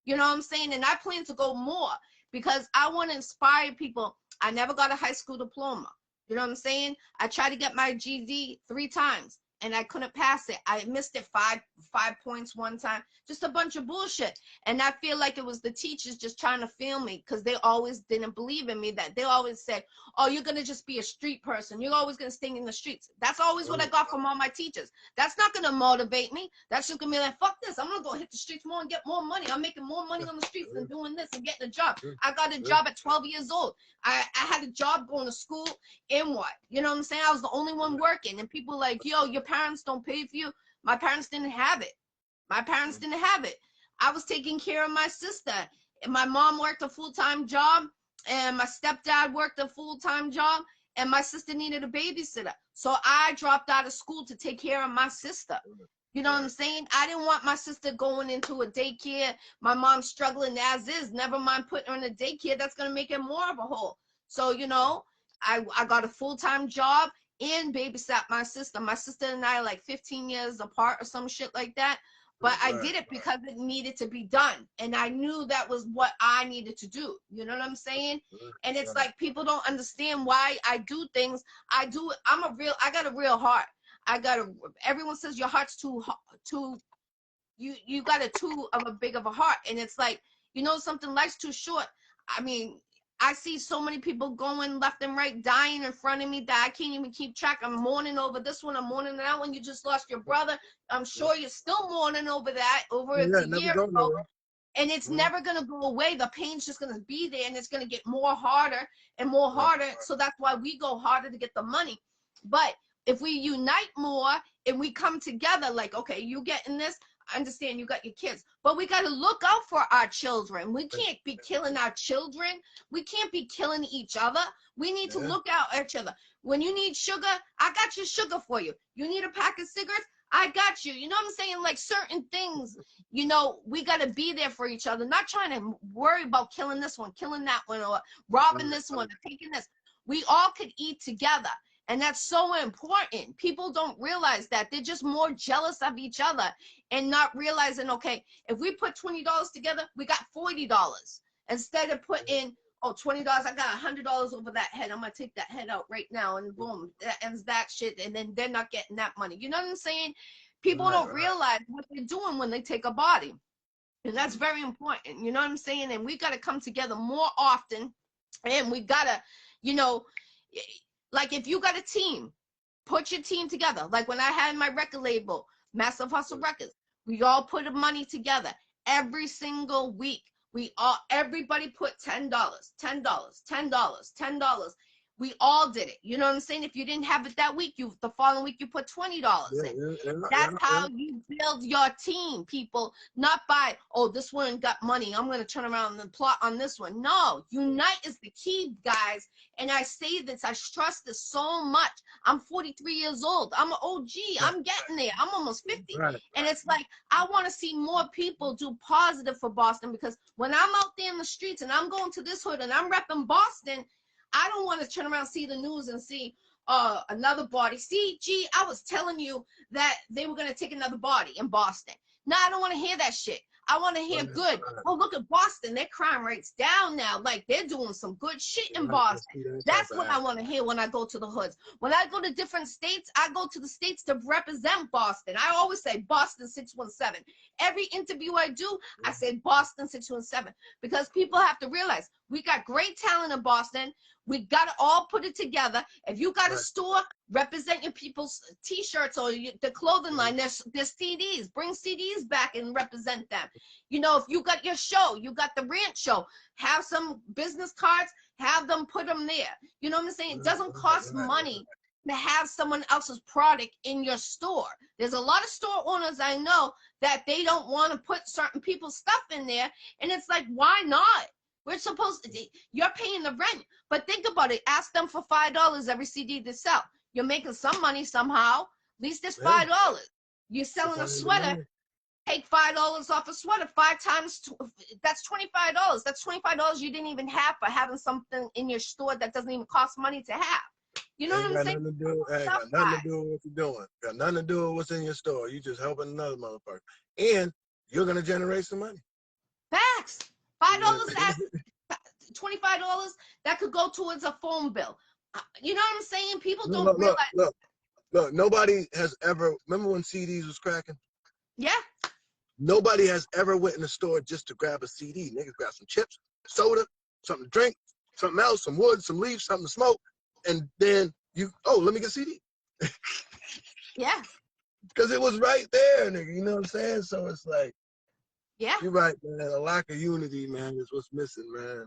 You know what I'm saying? And I plan to go more because I want to inspire people. I never got a high school diploma. You know what I'm saying? I tried to get my GD 3 times and I couldn't pass it. I missed it five points one time. Just a bunch of bullshit. And I feel like it was the teachers just trying to fail me because they always didn't believe in me. That they always said, oh, you're going to just be a street person. You're always going to stay in the streets. That's always what I got from all my teachers. That's not going to motivate me. That's just going to be like, fuck this. I'm going to go hit the streets more and get more money. I'm making more money on the streets than doing this and getting a job. I got a job at 12 years old. I had a job going to school and what? You know what I'm saying? I was the only one working. And people like, yo, your parents don't pay for you. My parents didn't have it. My parents didn't have it. I was taking care of my sister. And my mom worked a full-time job. And my stepdad worked a full-time job. And my sister needed a babysitter. So I dropped out of school to take care of my sister. You know what I'm saying? I didn't want my sister going into a daycare. My mom's struggling as is. Never mind putting her in a daycare. That's going to make it more of a hole. So, you know, I got a full-time job and babysat my sister. My sister and I are like 15 years apart or some shit like that. But I did it because it needed to be done. And I knew that was what I needed to do. You know what I'm saying? And it's like people don't understand why I do things. I do it. I got a real heart. Everyone says your heart's you got a too of a big of a heart. And it's like, you know, something life's too short. I mean, I see so many people going left and right, dying in front of me that I can't even keep track. I'm mourning over this one. I'm mourning that one. You just lost your brother. I'm sure you're still mourning over that, it's a year ago. And it's never going to go away. The pain's just going to be there, and it's going to get more harder and more harder. So that's why we go harder to get the money. But if we unite more and we come together, like, okay, you getting this, I understand you got your kids, but we got to look out for our children. We can't be killing our children. We can't be killing each other. We need to look out at each other. When you need sugar, I got your sugar for you. You need a pack of cigarettes, I got you. You know what I'm saying? Like certain things, you know, we got to be there for each other, not trying to worry about killing this one, killing that one, or robbing this one, or taking this. We all could eat together. And that's so important. People don't realize that. They're just more jealous of each other and not realizing, okay, if we put $20 together, we got $40. Instead of putting, oh, $20, I got $100 over that head. I'm going to take that head out right now, and boom, that ends that shit. And then they're not getting that money. You know what I'm saying? People don't realize what they're doing when they take a body. And that's very important. You know what I'm saying? And we got to come together more often. And we got to, you know, like if you got a team, put your team together. Like when I had my record label, Massive Hustle Records, we all put the money together every single week. Everybody put $10, $10, $10, $10. We all did it. You know what I'm saying? If you didn't have it that week, the following week you put $20 in. That's how you build your team, people. Not by, oh, this one got money, I'm going to turn around and plot on this one. No, unite is the key, guys. And I say this, I stress this so much. I'm 43 years old. I'm an OG. I'm getting there. I'm almost 50. And it's like, I want to see more people do positive for Boston, because when I'm out there in the streets and I'm going to this hood and I'm repping Boston, I don't want to turn around, see the news and see another body. See, G, I was telling you that they were going to take another body in Boston. No, I don't want to hear that shit. I want to hear good. Oh, look at Boston. Their crime rate's down now. Like, they're doing some good shit in Boston. That's what I want to hear when I go to the hoods. When I go to different states, I go to the states to represent Boston. I always say Boston 617. Every interview I do, I say Boston 617. Because people have to realize we got great talent in Boston. We got to all put it together. If you got a store, represent your people's T-shirts or the clothing line. There's CDs. Bring CDs back and represent them. You know, if you got your show, you got the ranch show, have some business cards, have them put them there. You know what I'm saying? It doesn't cost money to have someone else's product in your store. There's a lot of store owners I know that they don't want to put certain people's stuff in there. And it's like, why not? We're supposed to, you're paying the rent, but think about it. Ask them for $5 every CD to sell. You're making some money somehow. At least it's $5. You're selling a sweater. Take $5 off a sweater. 5 times, that's $25. That's $25 you didn't even have for having something in your store that doesn't even cost money to have. You know what I'm saying? Got nothing to do with what you're doing. Got nothing to do with what's in your store. You just helping another motherfucker. And you're going to generate some money. Facts. $5 $25 that could go towards a phone bill. You know what I'm saying? People Look, don't look, realize. look, look. Nobody has ever. Remember when CDs was cracking? Yeah. Nobody has ever went in the store just to grab a CD. Niggas grab some chips, soda, something to drink, something else, some wood, some leaves, something to smoke, and then let me get a CD. Yeah. Because it was right there, nigga. You know what I'm saying? So it's like, Yeah. you're right, man. A lack of unity, man, is what's missing, man.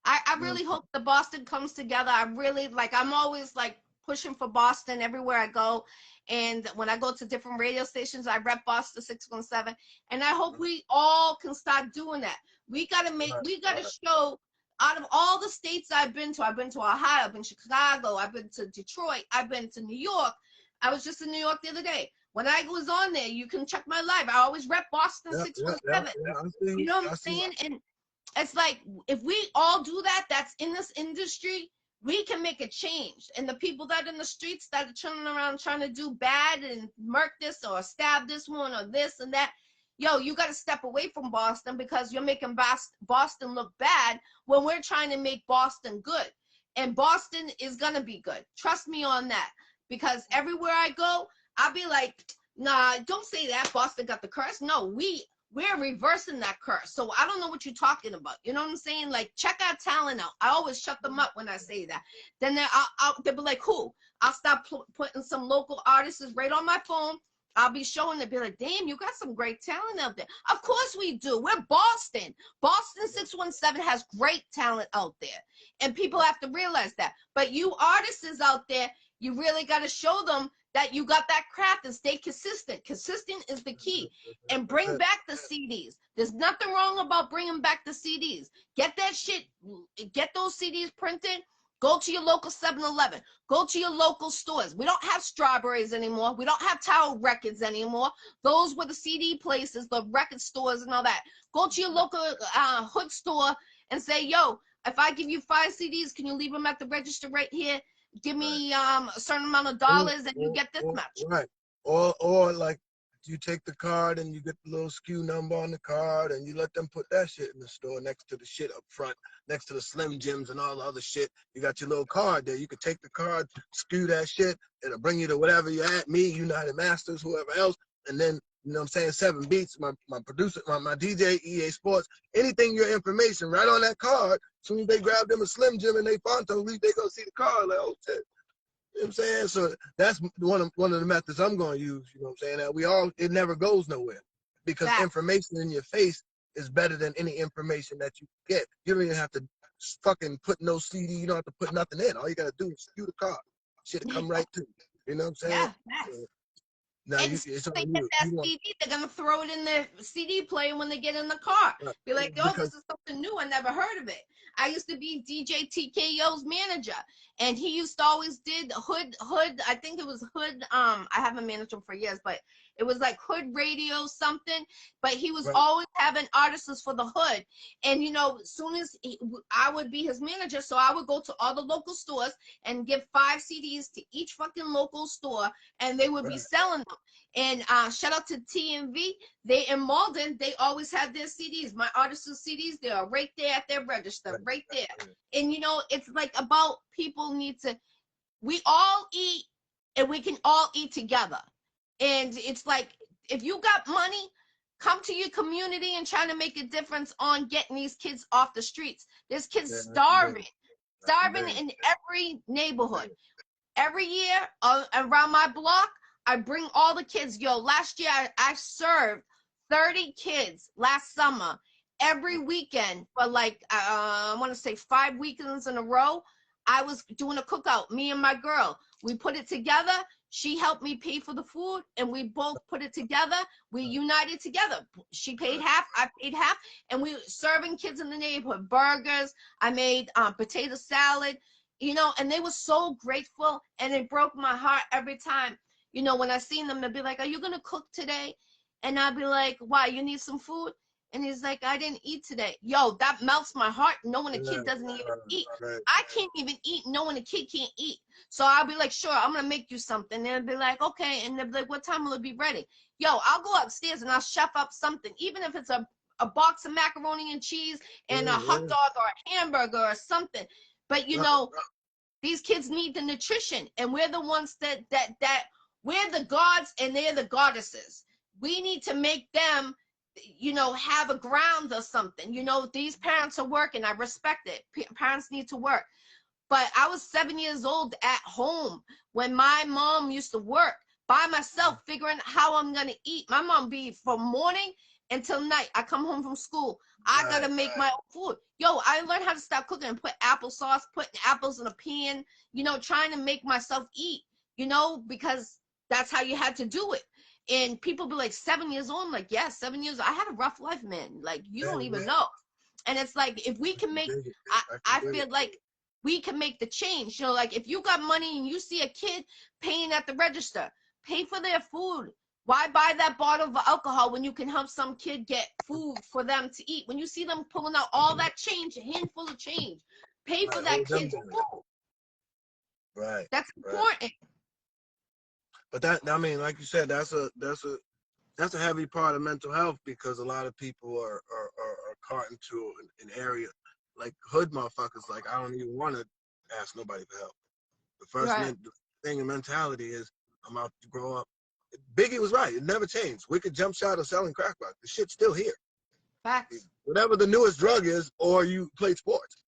I really hope the Boston comes together. I'm always like pushing for Boston everywhere I go. And when I go to different radio stations, I rep Boston 617. And I hope we all can start doing that. We gotta show, out of all the states I've been to Ohio, I've been to Chicago, I've been to Detroit, I've been to New York. I was just in New York the other day. When I was on there, you can check my live. I always rep Boston 617. You know what I'm saying? And it's like, if we all do that, that's in this industry, we can make a change. And the people that are in the streets that are turning around trying to do bad and murk this or stab this one or this and that, yo, you got to step away from Boston, because you're making Boston look bad when we're trying to make Boston good. And Boston is going to be good. Trust me on that. Because everywhere I go, I'll be like, nah, don't say that Boston got the curse. No, we're reversing that curse. So I don't know what you're talking about. You know what I'm saying? Like, check our talent out. I always shut them up when I say that. Then they'll be like, who? I'll start putting some local artists right on my phone. I'll be showing them, be like, damn, you got some great talent out there. Of course we do. We're Boston. Boston 617 has great talent out there. And people have to realize that. But you artists out there, you really got to show them that you got that craft and stay consistent. Consistent is the key. And bring back the CDs. There's nothing wrong about bringing back the CDs. Get that shit, get those CDs printed. Go to your local 7-Eleven. Go to your local stores. We don't have Strawberries anymore. We don't have Tower Records anymore. Those were the CD places, the record stores and all that. Go to your local hood store and say, yo, if I give you 5 CDs, can you leave them at the register right here? Give me a certain amount of dollars and you get this much. Right. Or like, you take the card and you get the little SKU number on the card and you let them put that shit in the store next to the shit up front, next to the Slim Jims and all the other shit. You got your little card there. You can take the card, SKU that shit, it'll bring you to whatever you're at, me, United Masters, whoever else. And then, you know what I'm saying, 7 Beats, my producer, my DJ, EA Sports, anything, your information right on that card. As soon as they grab them a Slim Jim and they Fonto, they go see the card, like, oh shit. You know what I'm saying? So that's one of the methods I'm going to use, you know what I'm saying? That it never goes nowhere, because information in your face is better than any information that you get. You don't even have to fucking put no CD, you don't have to put nothing in. All you got to do is SKU the card. Shit'll come right to you. You know what I'm saying? Yeah, Now and it's they on get you. that CD, they're gonna throw it in the CD player when they get in the car. Be like, oh, this is something new. I never heard of it. I used to be DJ TKO's manager, and he used to always did Hood. I think it was Hood. I haven't managed him for years, but it was like Hood Radio something. But he was always having artists for the Hood, and you know, as soon as I would be his manager, so I would go to all the local stores and give 5 CDs to each fucking local store, and they would be selling them. And shout out to TMV. They in Malden, they always have their CDs. My artists' CDs, they are right there at their register, right there. And you know, it's like about people need to, we all eat and we can all eat together. And it's like, if you got money, come to your community and try to make a difference on getting these kids off the streets. There's kids starving in every neighborhood. Every year around my block, I bring all the kids. Yo, last year I served 30 kids last summer every weekend for like, I want to say 5 weekends in a row. I was doing a cookout, me and my girl. We put it together. She helped me pay for the food, and we both put it together. We united together. She paid half, I paid half, and we were serving kids in the neighborhood burgers. I made potato salad, you know, and they were so grateful, and it broke my heart every time. You know, when I seen them, they'd be like, are you going to cook today? And I'd be like, why, you need some food? And he's like, I didn't eat today. Yo, that melts my heart knowing a kid doesn't even eat. I can't even eat knowing a kid can't eat. So I'll be like, sure, I'm going to make you something. And they'll be like, okay. And they'll be like, what time will it be ready? Yo, I'll go upstairs and I'll chef up something. Even if it's a a box of macaroni and cheese and a hot dog or a hamburger or something. But you know, these kids need the nutrition, and we're the ones that we're the gods and they're the goddesses. We need to make them, you know, have a ground or something. You know, these parents are working. I respect it. Parents need to work. But I was 7 years old at home when my mom used to work by myself, figuring how I'm going to eat. My mom be from morning until night. I come home from school. I got to make my own food. Yo, I learned how to stop cooking and put applesauce, putting apples in a pan, you know, trying to make myself eat, you know, because that's how you had to do it. And people be like, 7 years old. I'm like, yeah, 7 years. I had a rough life, man. Like, you don't even know. And it's like, if we can make, I feel like we can make the change. You know, like if you got money and you see a kid paying at the register, pay for their food. Why buy that bottle of alcohol when you can help some kid get food for them to eat? When you see them pulling out all that change, a handful of change, pay for that kid's food. Right. That's important. But that, I mean, like you said, that's a heavy part of mental health, because a lot of people are caught into an area like hood motherfuckers. Like, I don't even want to ask nobody for help. The first thing in mentality is, I'm out to grow up. Biggie was right. It never changed. Wicked jump shot or selling crack rock. The shit's still here. Facts. Whatever the newest drug is, or you played sports.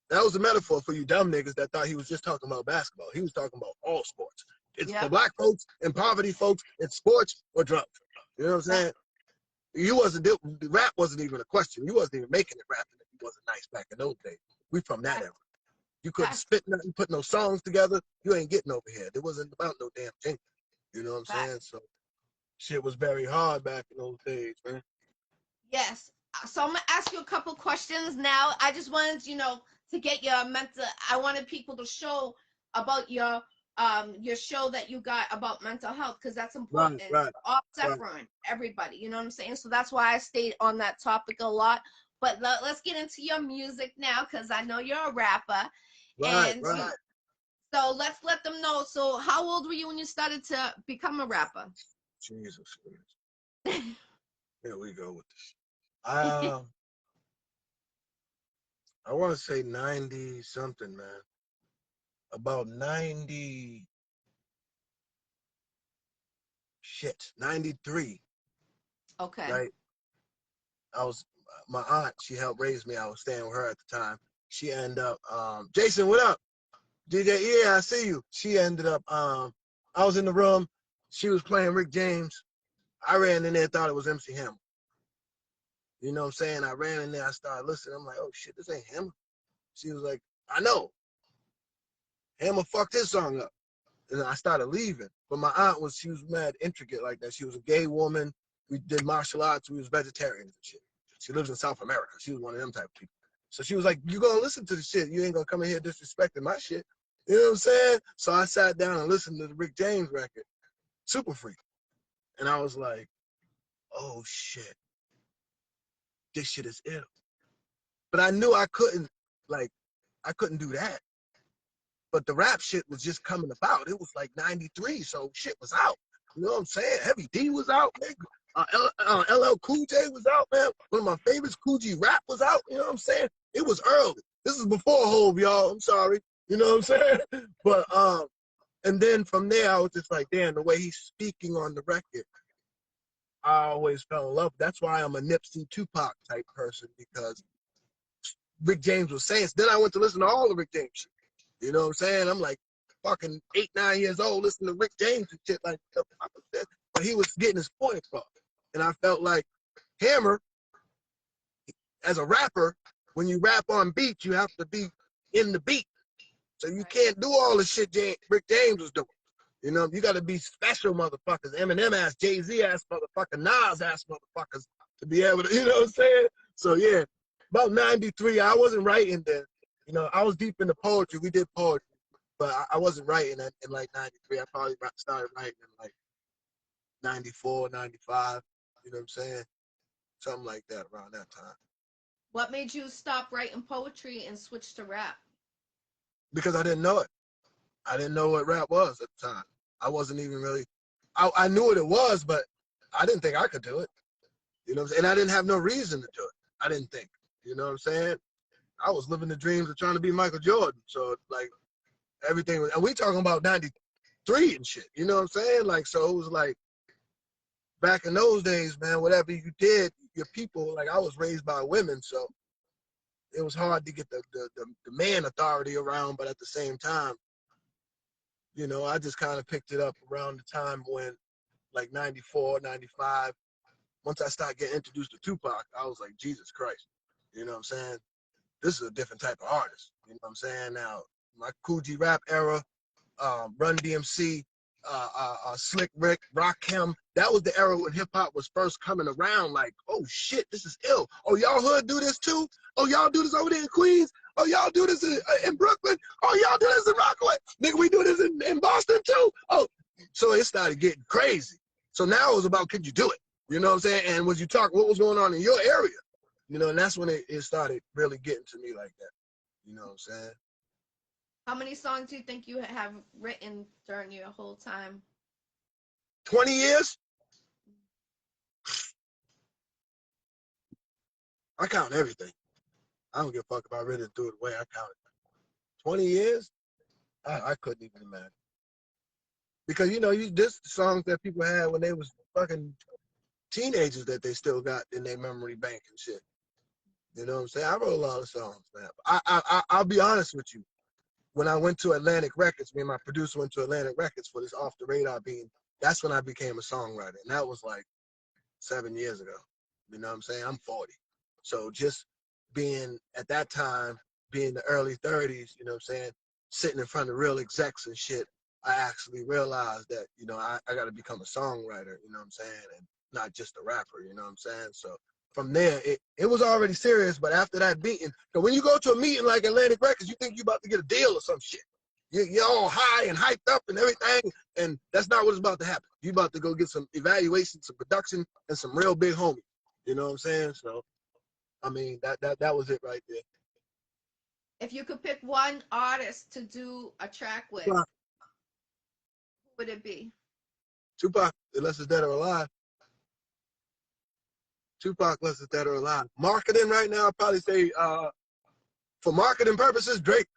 That was a metaphor for you dumb niggas that thought he was just talking about basketball. He was talking about all sports. It's for black folks and poverty folks, it's sports or drugs. You know what I'm saying? You wasn't, the rap wasn't even a question. You wasn't even making it rapping if you wasn't nice back in those days. We from that era. You couldn't spit nothing, put no songs together. You ain't getting over here. It wasn't about no damn jingle. You know what I'm saying? So shit was very hard back in those days, man. Yes. So I'm gonna ask you a couple questions now. I just wanted, you know, to get your mental. I wanted people to show about your show that you got about mental health, because that's important. Right. All suffering, everybody. You know what I'm saying? So that's why I stayed on that topic a lot. But let's get into your music now, because I know you're a rapper. Right. So let's let them know. So how old were you when you started to become a rapper? Jesus Christ. Here we go with this. I want to say 90 something, man. About 90. 93. Okay. Right. My aunt, she helped raise me. I was staying with her at the time. She ended up, Jason, what up? DJ, yeah, I see you. She ended up, I was in the room. She was playing Rick James. I ran in there, thought it was MC Hammer. You know what I'm saying? I ran in there, I started listening. I'm like, oh shit, this ain't Hammer. She was like, I know. Hammer fucked his song up. And I started leaving. But my aunt she was mad intricate like that. She was a gay woman. We did martial arts. We was vegetarians and shit. She lives in South America. She was one of them type of people. So she was like, you gonna listen to the shit. You ain't gonna come in here disrespecting my shit. You know what I'm saying? So I sat down and listened to the Rick James record, Super Freak. And I was like, oh shit. This shit is ill. But I knew I couldn't do that. But the rap shit was just coming about. It was like 93, so shit was out. You know what I'm saying? Heavy D was out, man. LL Cool J was out, man. One of my favorites, Cool G Rap was out. You know what I'm saying? It was early. This is before Hove, y'all. I'm sorry. You know what I'm saying? But and then from there, I was just like, damn, the way he's speaking on the record, I always fell in love. That's why I'm a Nipsey Tupac type person, because Rick James was saying. Then I went to listen to all the Rick James shit. You know what I'm saying? I'm like fucking 8, 9 years old listening to Rick James and shit like that. But he was getting his point across. And I felt like Hammer, as a rapper, when you rap on beat, you have to be in the beat. So you can't do all the shit Rick James was doing. You know, you got to be special motherfuckers. Eminem ass, Jay-Z ass motherfucker, Nas ass motherfuckers to be able to, you know what I'm saying? So yeah, about 93, I wasn't writing then. You know, I was deep into poetry. We did poetry, but I wasn't writing in like 93. I probably started writing in like 94, 95. You know what I'm saying? Something like that around that time. What made you stop writing poetry and switch to rap? Because I didn't know it. I didn't know what rap was at the time. I wasn't even really, I knew what it was, but I didn't think I could do it. You know what I'm saying? And I didn't have no reason to do it. I didn't think. You know what I'm saying? I was living the dreams of trying to be Michael Jordan. So like everything was, and we talking about 93 and shit. You know what I'm saying? Like, so it was like back in those days, man, whatever you did, your people, like I was raised by women, so it was hard to get the man authority around, but at the same time, you know, I just kind of picked it up around the time when like 94, 95. Once I started getting introduced to Tupac, I was like, Jesus Christ. You know what I'm saying? This is a different type of artist. You know what I'm saying? Now, my Cool G Rap era, Run DMC, Slick Rick, Rakim, that was the era when hip hop was first coming around. Like, oh shit, this is ill. Oh, y'all hood do this too? Oh, y'all do this over there in Queens? Oh, y'all do this in Brooklyn? Oh, y'all do this in Rockaway? Nigga, we do this in Boston too? Oh, so it started getting crazy. So now it was about, could you do it? You know what I'm saying? And was you talk, what was going on in your area? You know, and that's when it started really getting to me like that. You know what I'm saying? How many songs do you think you have written during your whole time? 20 years? I count everything. I don't give a fuck if I read it through the way I count it. 20 years? I couldn't even imagine. Because, you know, this songs that people had when they was fucking teenagers that they still got in their memory bank and shit. You know what I'm saying? I wrote a lot of songs, man. I'll be honest with you. When I went to Atlantic Records, me and my producer went to Atlantic Records for this Off the Radar being, that's when I became a songwriter. And that was like 7 years ago. You know what I'm saying? I'm 40. So just being at that time, being the early 30s, you know what I'm saying, sitting in front of real execs and shit, I actually realized that, you know, I got to become a songwriter, you know what I'm saying, and not just a rapper, you know what I'm saying? So from there, it was already serious, but after that meeting, because when you go to a meeting like Atlantic Records, you think you about to get a deal or some shit. You're all high and hyped up and everything, and that's not what's about to happen. You about to go get some evaluation, some production, and some real big homies. You know what I'm saying? So, I mean, that was it right there. If you could pick one artist to do a track with, Tupac, who would it be? Tupac, unless it's dead or alive. Tupac, unless it's dead or alive. Marketing right now, I'd probably say, for marketing purposes, Drake.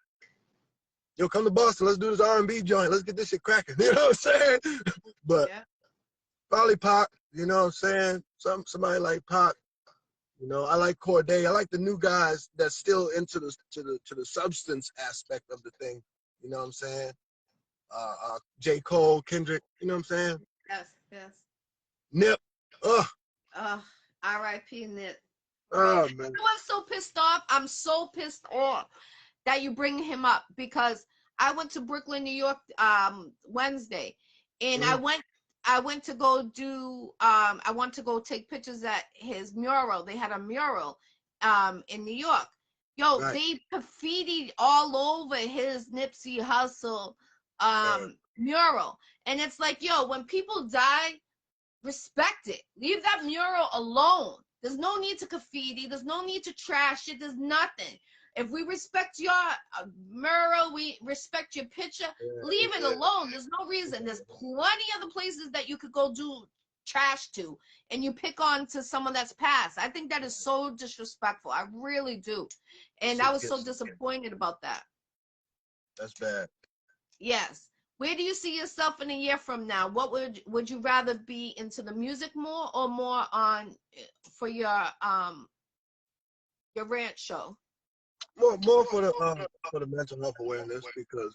Yo, come to Boston. Let's do this R&B joint. Let's get this shit cracking. You know what I'm saying? But Yeah. probably Pac. You know what I'm saying? Somebody like Pac. You know, I like Corday. I like the new guys that's still into the substance aspect of the thing. You know what I'm saying? J. Cole, Kendrick. You know what I'm saying? Yes, yes. Nip. R.I.P. Nip. Oh Right. man. I'm so pissed off. I'm so pissed off that you bring him up because I went to Brooklyn, New York, Wednesday, and Mm-hmm. I went to go do I want to go take pictures at his mural. They had a mural in New York. Yo, Right. they graffitied all over his Nipsey Hussle Right. mural. And it's like, yo, when people die, respect it. Leave that mural alone. There's no need to graffiti. There's no need to trash it. There's nothing. If we respect your mural, we respect your picture, leave it Yeah. alone. There's no reason. There's plenty other places that you could go do trash to, and you pick on to someone that's passed. I think that is so disrespectful. I really do. And I Shit was so gets, disappointed about that. that's bad. Yes. Where do you see yourself in a year from now? What would you rather be into the music more or more on for your ranch show? More for the mental health awareness, because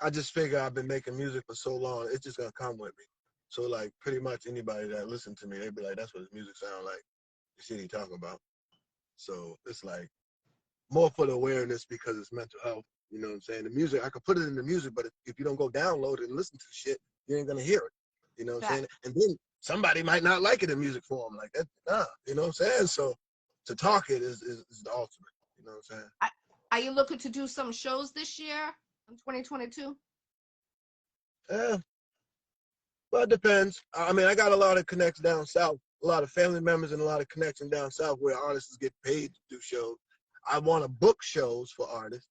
I just figure I've been making music for so long, it's just gonna come with me. So like pretty much anybody that listen to me, they be like, that's what his music sound like. The shit he talking about. So it's like more for the awareness because it's mental health. You know what I'm saying? The music, I could put it in the music, but if you don't go download it and listen to the shit, you ain't gonna hear it. You know what I'm saying? And then somebody might not like it in music form like that. Nah, you know what I'm saying? So to talk it is the ultimate. You know what I'm saying? Are you looking to do some shows this year in 2022? Yeah. Well, it depends. I mean, I got a lot of connects down south, a lot of family members and a lot of connections down south where artists get paid to do shows. I want to book shows for artists,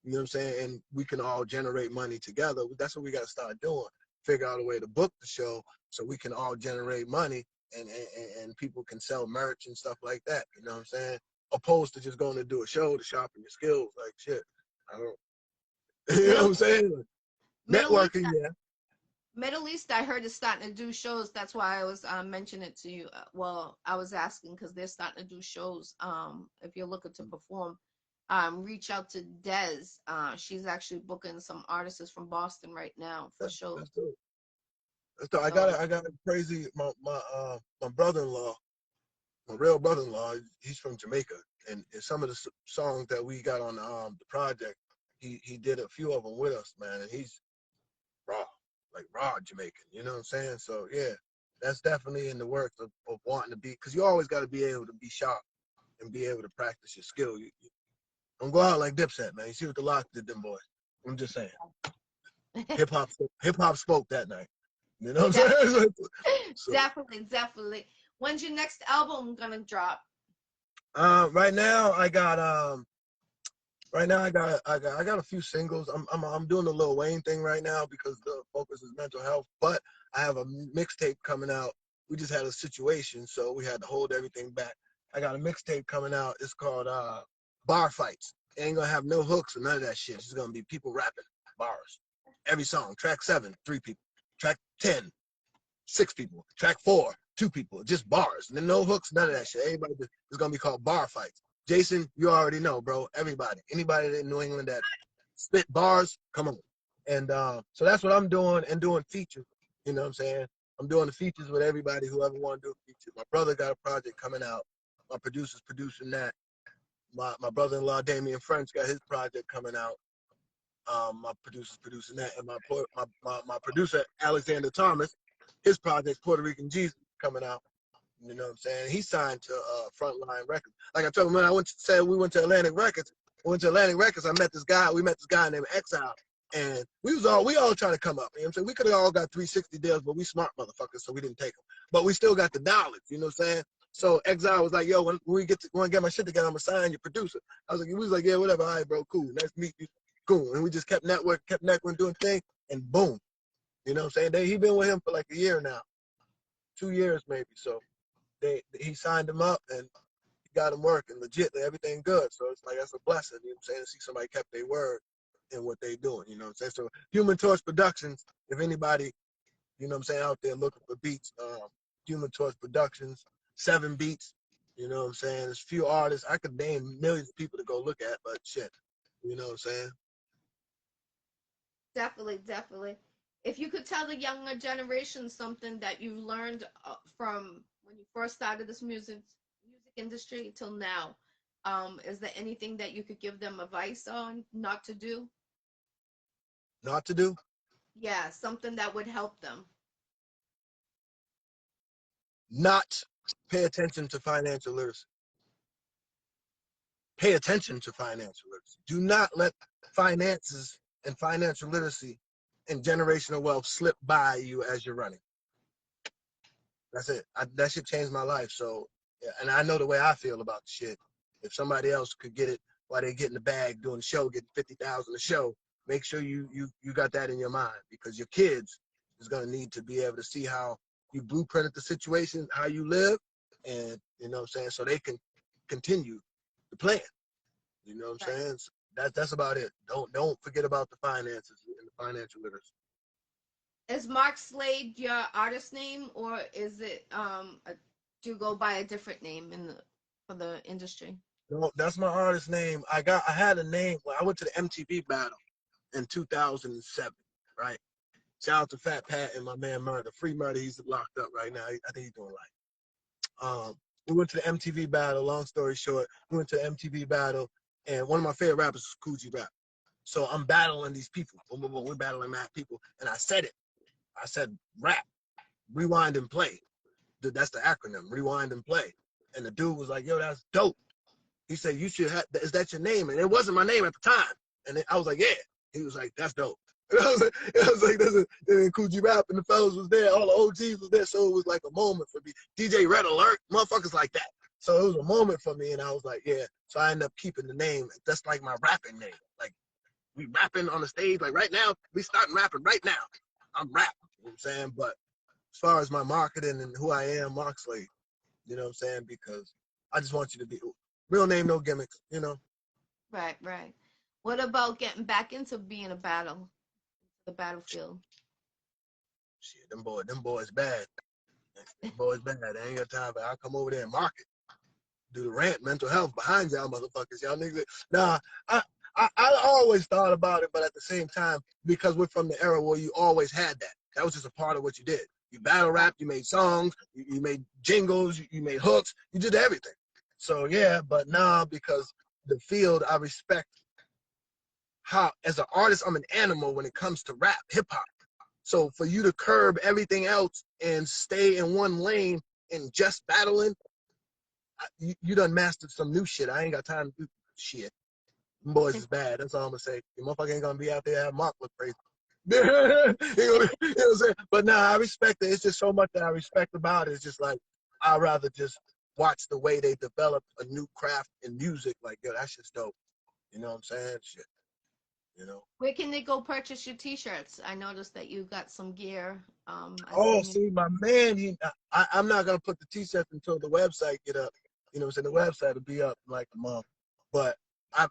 you know what I'm saying? And we can all generate money together. That's what we got to start doing. Figure out a way to book the show so we can all generate money and people can sell merch and stuff like that. You know what I'm saying? Opposed to just going to do a show to sharpen your skills. Like shit, I don't. You know what I'm saying? Middle East, Networking, yeah. Middle East, I heard is starting to do shows. That's why I was mentioning it to you. Well, I was asking because they're starting to do shows. If you're looking to perform, reach out to Des. She's actually booking some artists from Boston right now for shows. That's dope. That's dope. So, I got a crazy my brother-in-law, my real brother-in-law. He's from Jamaica, and some of the songs that we got on the project, he did a few of them with us, man, and he's raw, like raw Jamaican. You know what I'm saying? So yeah, that's definitely in the works of wanting to be, because you always got to be able to be sharp and be able to practice your skill. Don't go out like Dipset, man. You see what the Lock did, them boys. I'm just saying. Hip hop spoke that night. You know what I'm saying? So, definitely. When's your next album gonna drop? right now I got a few singles. I'm doing the Lil Wayne thing right now because the focus is mental health. But I have a mixtape coming out. We just had a situation, so we had to hold everything back. I got a mixtape coming out. It's called Bar Fights. It ain't gonna have no hooks or none of that shit. It's just gonna be people rapping bars. Every song. Track 7, 3 people. Track 10, 6 people. Track 4, 2 people. Just bars. And then no hooks, none of that shit. Everybody it's gonna be called Bar Fights. Jason, you already know, bro. Everybody, anybody in New England that spit bars, come on. And so that's what I'm doing, and doing features. You know what I'm saying? I'm doing the features with everybody, whoever want to do a feature. My brother got a project coming out. My producer's producing that. My brother-in-law, Damian French, got his project coming out. My producer's producing that. And my producer, Alexander Thomas, his project, Puerto Rican Jesus, coming out. You know what I'm saying? He signed to Frontline Records. Like I told him, when we went to Atlantic Records. I met this guy. We met this guy named Exile, and we all trying to come up. You know what I'm saying? We could have all got 360 deals, but we smart motherfuckers, so we didn't take them. But we still got the knowledge. You know what I'm saying? So Exile was like, "Yo, when we get my shit together, I'm gonna sign your producer." We was like, "Yeah, whatever. All right, bro, cool. Nice to meet you. Cool." And we just kept networking, doing things, and boom. You know what I'm saying? He been with him for like a year now, 2 years maybe. So he signed him up and he got him working legit, everything good. So it's like, that's a blessing, you know what I'm saying, to see somebody kept their word in what they doing, you know what I'm saying? So Human Torch Productions, if anybody, you know what I'm saying, out there looking for beats, Human Torch Productions, 7 beats, you know what I'm saying? There's a few artists. I could name millions of people to go look at, but shit, you know what I'm saying? Definitely. If you could tell the younger generation something that you learned from when you first started this music industry till now, is there anything that you could give them advice on not to do? Not to do? Yeah, something that would help them. Not pay attention to financial literacy. Pay attention to financial literacy. Do not let finances and financial literacy and generational wealth slip by you as you're running. That's it. That shit changed my life. So, yeah, and I know the way I feel about the shit. If somebody else could get it while they get in the bag doing the show, getting 50,000 a show, make sure you got that in your mind, because your kids is gonna need to be able to see how you blueprinted the situation, how you live, and you know what I'm saying, so they can continue the plan. You know what I'm saying? So that's about it. Don't forget about the finances and the financial literacy. Is Mark Slade your artist name, or is it do you go by a different name for the industry? No, that's my artist name. I had a name when I went to the MTV battle in 2007, right? Shout out to Fat Pat and my man Murder. Free Murder, he's locked up right now. I think he's doing life. We went to the MTV battle, long story short. We went to the MTV battle, and one of my favorite rappers is Coogee Rap. So I'm battling these people. Boom, boom, boom. We're battling mad people. And I said it. I said rap, rewind and play. That's the acronym, rewind and play. And the dude was like, "Yo, that's dope." He said, "You should have, is that your name?" And it wasn't my name at the time. And I was like, "Yeah." He was like, "That's dope." And I was like, and Coogee Rap and the fellas was there, all the OGs was there. So it was like a moment for me. DJ Red Alert, motherfuckers like that. So it was a moment for me, and I was like, yeah. So I ended up keeping the name. That's like my rapping name. Like, we rapping on the stage. Like right now, we starting rapping right now. I'm rapping, you know what I'm saying? But as far as my marketing and who I am, Mark Slade. You know what I'm saying? Because I just want you to be real name, no gimmicks. You know. Right, right. What about getting back into being the battlefield? Shit, them boys bad. Them boys bad. They ain't got time for. I come over there and market, do the rant, mental health behind y'all motherfuckers. Y'all niggas. Nah, I always thought about it, but at the same time, because we're from the era where you always had that. That was just a part of what you did. You battle rapped, you made songs, you made jingles, you made hooks, you did everything. So yeah, but nah, because the field, I respect how, as an artist, I'm an animal when it comes to rap, hip hop. So for you to curb everything else and stay in one lane and just battling, you done mastered some new shit. I ain't got time to do shit. Them boys is bad. That's all I'm gonna say. Your motherfucker ain't gonna be out there having Mark look crazy. You know what I'm saying? But nah, I respect it. It's just so much that I respect about it. It's just like I'd rather just watch the way they develop a new craft in music. Like, yo, that's just dope. You know what I'm saying? Shit. You know. Where can they go purchase your t-shirts? I noticed that you got some gear. I Oh, seen you. see, my man, I'm not gonna put the T-shirts until the website get up. You know what I'm saying? The website will be up in like a month. But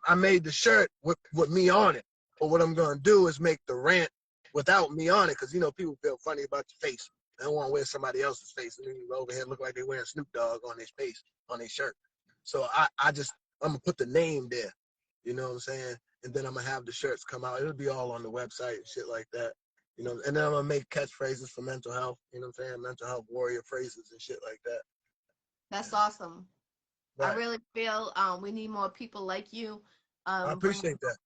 I made the shirt with me on it. But what I'm gonna do is make the rant without me on it, because you know people feel funny about your face. They don't want to wear somebody else's face, and then you over here look like they wearing Snoop Dogg on their face, on their shirt. So I'm gonna put the name there. You know what I'm saying? And then I'm gonna have the shirts come out. It'll be all on the website and shit like that. You know, and then I'm gonna make catchphrases for mental health. You know what I'm saying? Mental health warrior phrases and shit like that. That's Yeah. awesome. I Right. really feel we need more people like you I bringing appreciate that.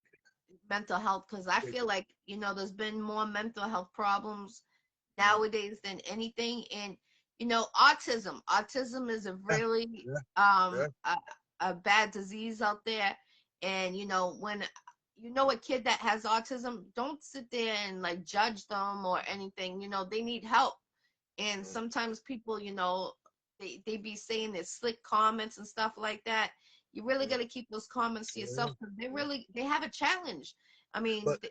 mental health, because I Appreciate feel like, there's been more mental health problems that. Mhm. nowadays than anything. And autism is a Yeah. really Yeah. Yeah. a bad disease out there. And when a kid that has autism, don't sit there and like judge them or anything. They need help. And Mhm. sometimes people, they be saying their slick comments and stuff like that. You really Mhm. got to keep those comments to yourself, Mhm. because they Mhm. really they have a challenge. I mean, But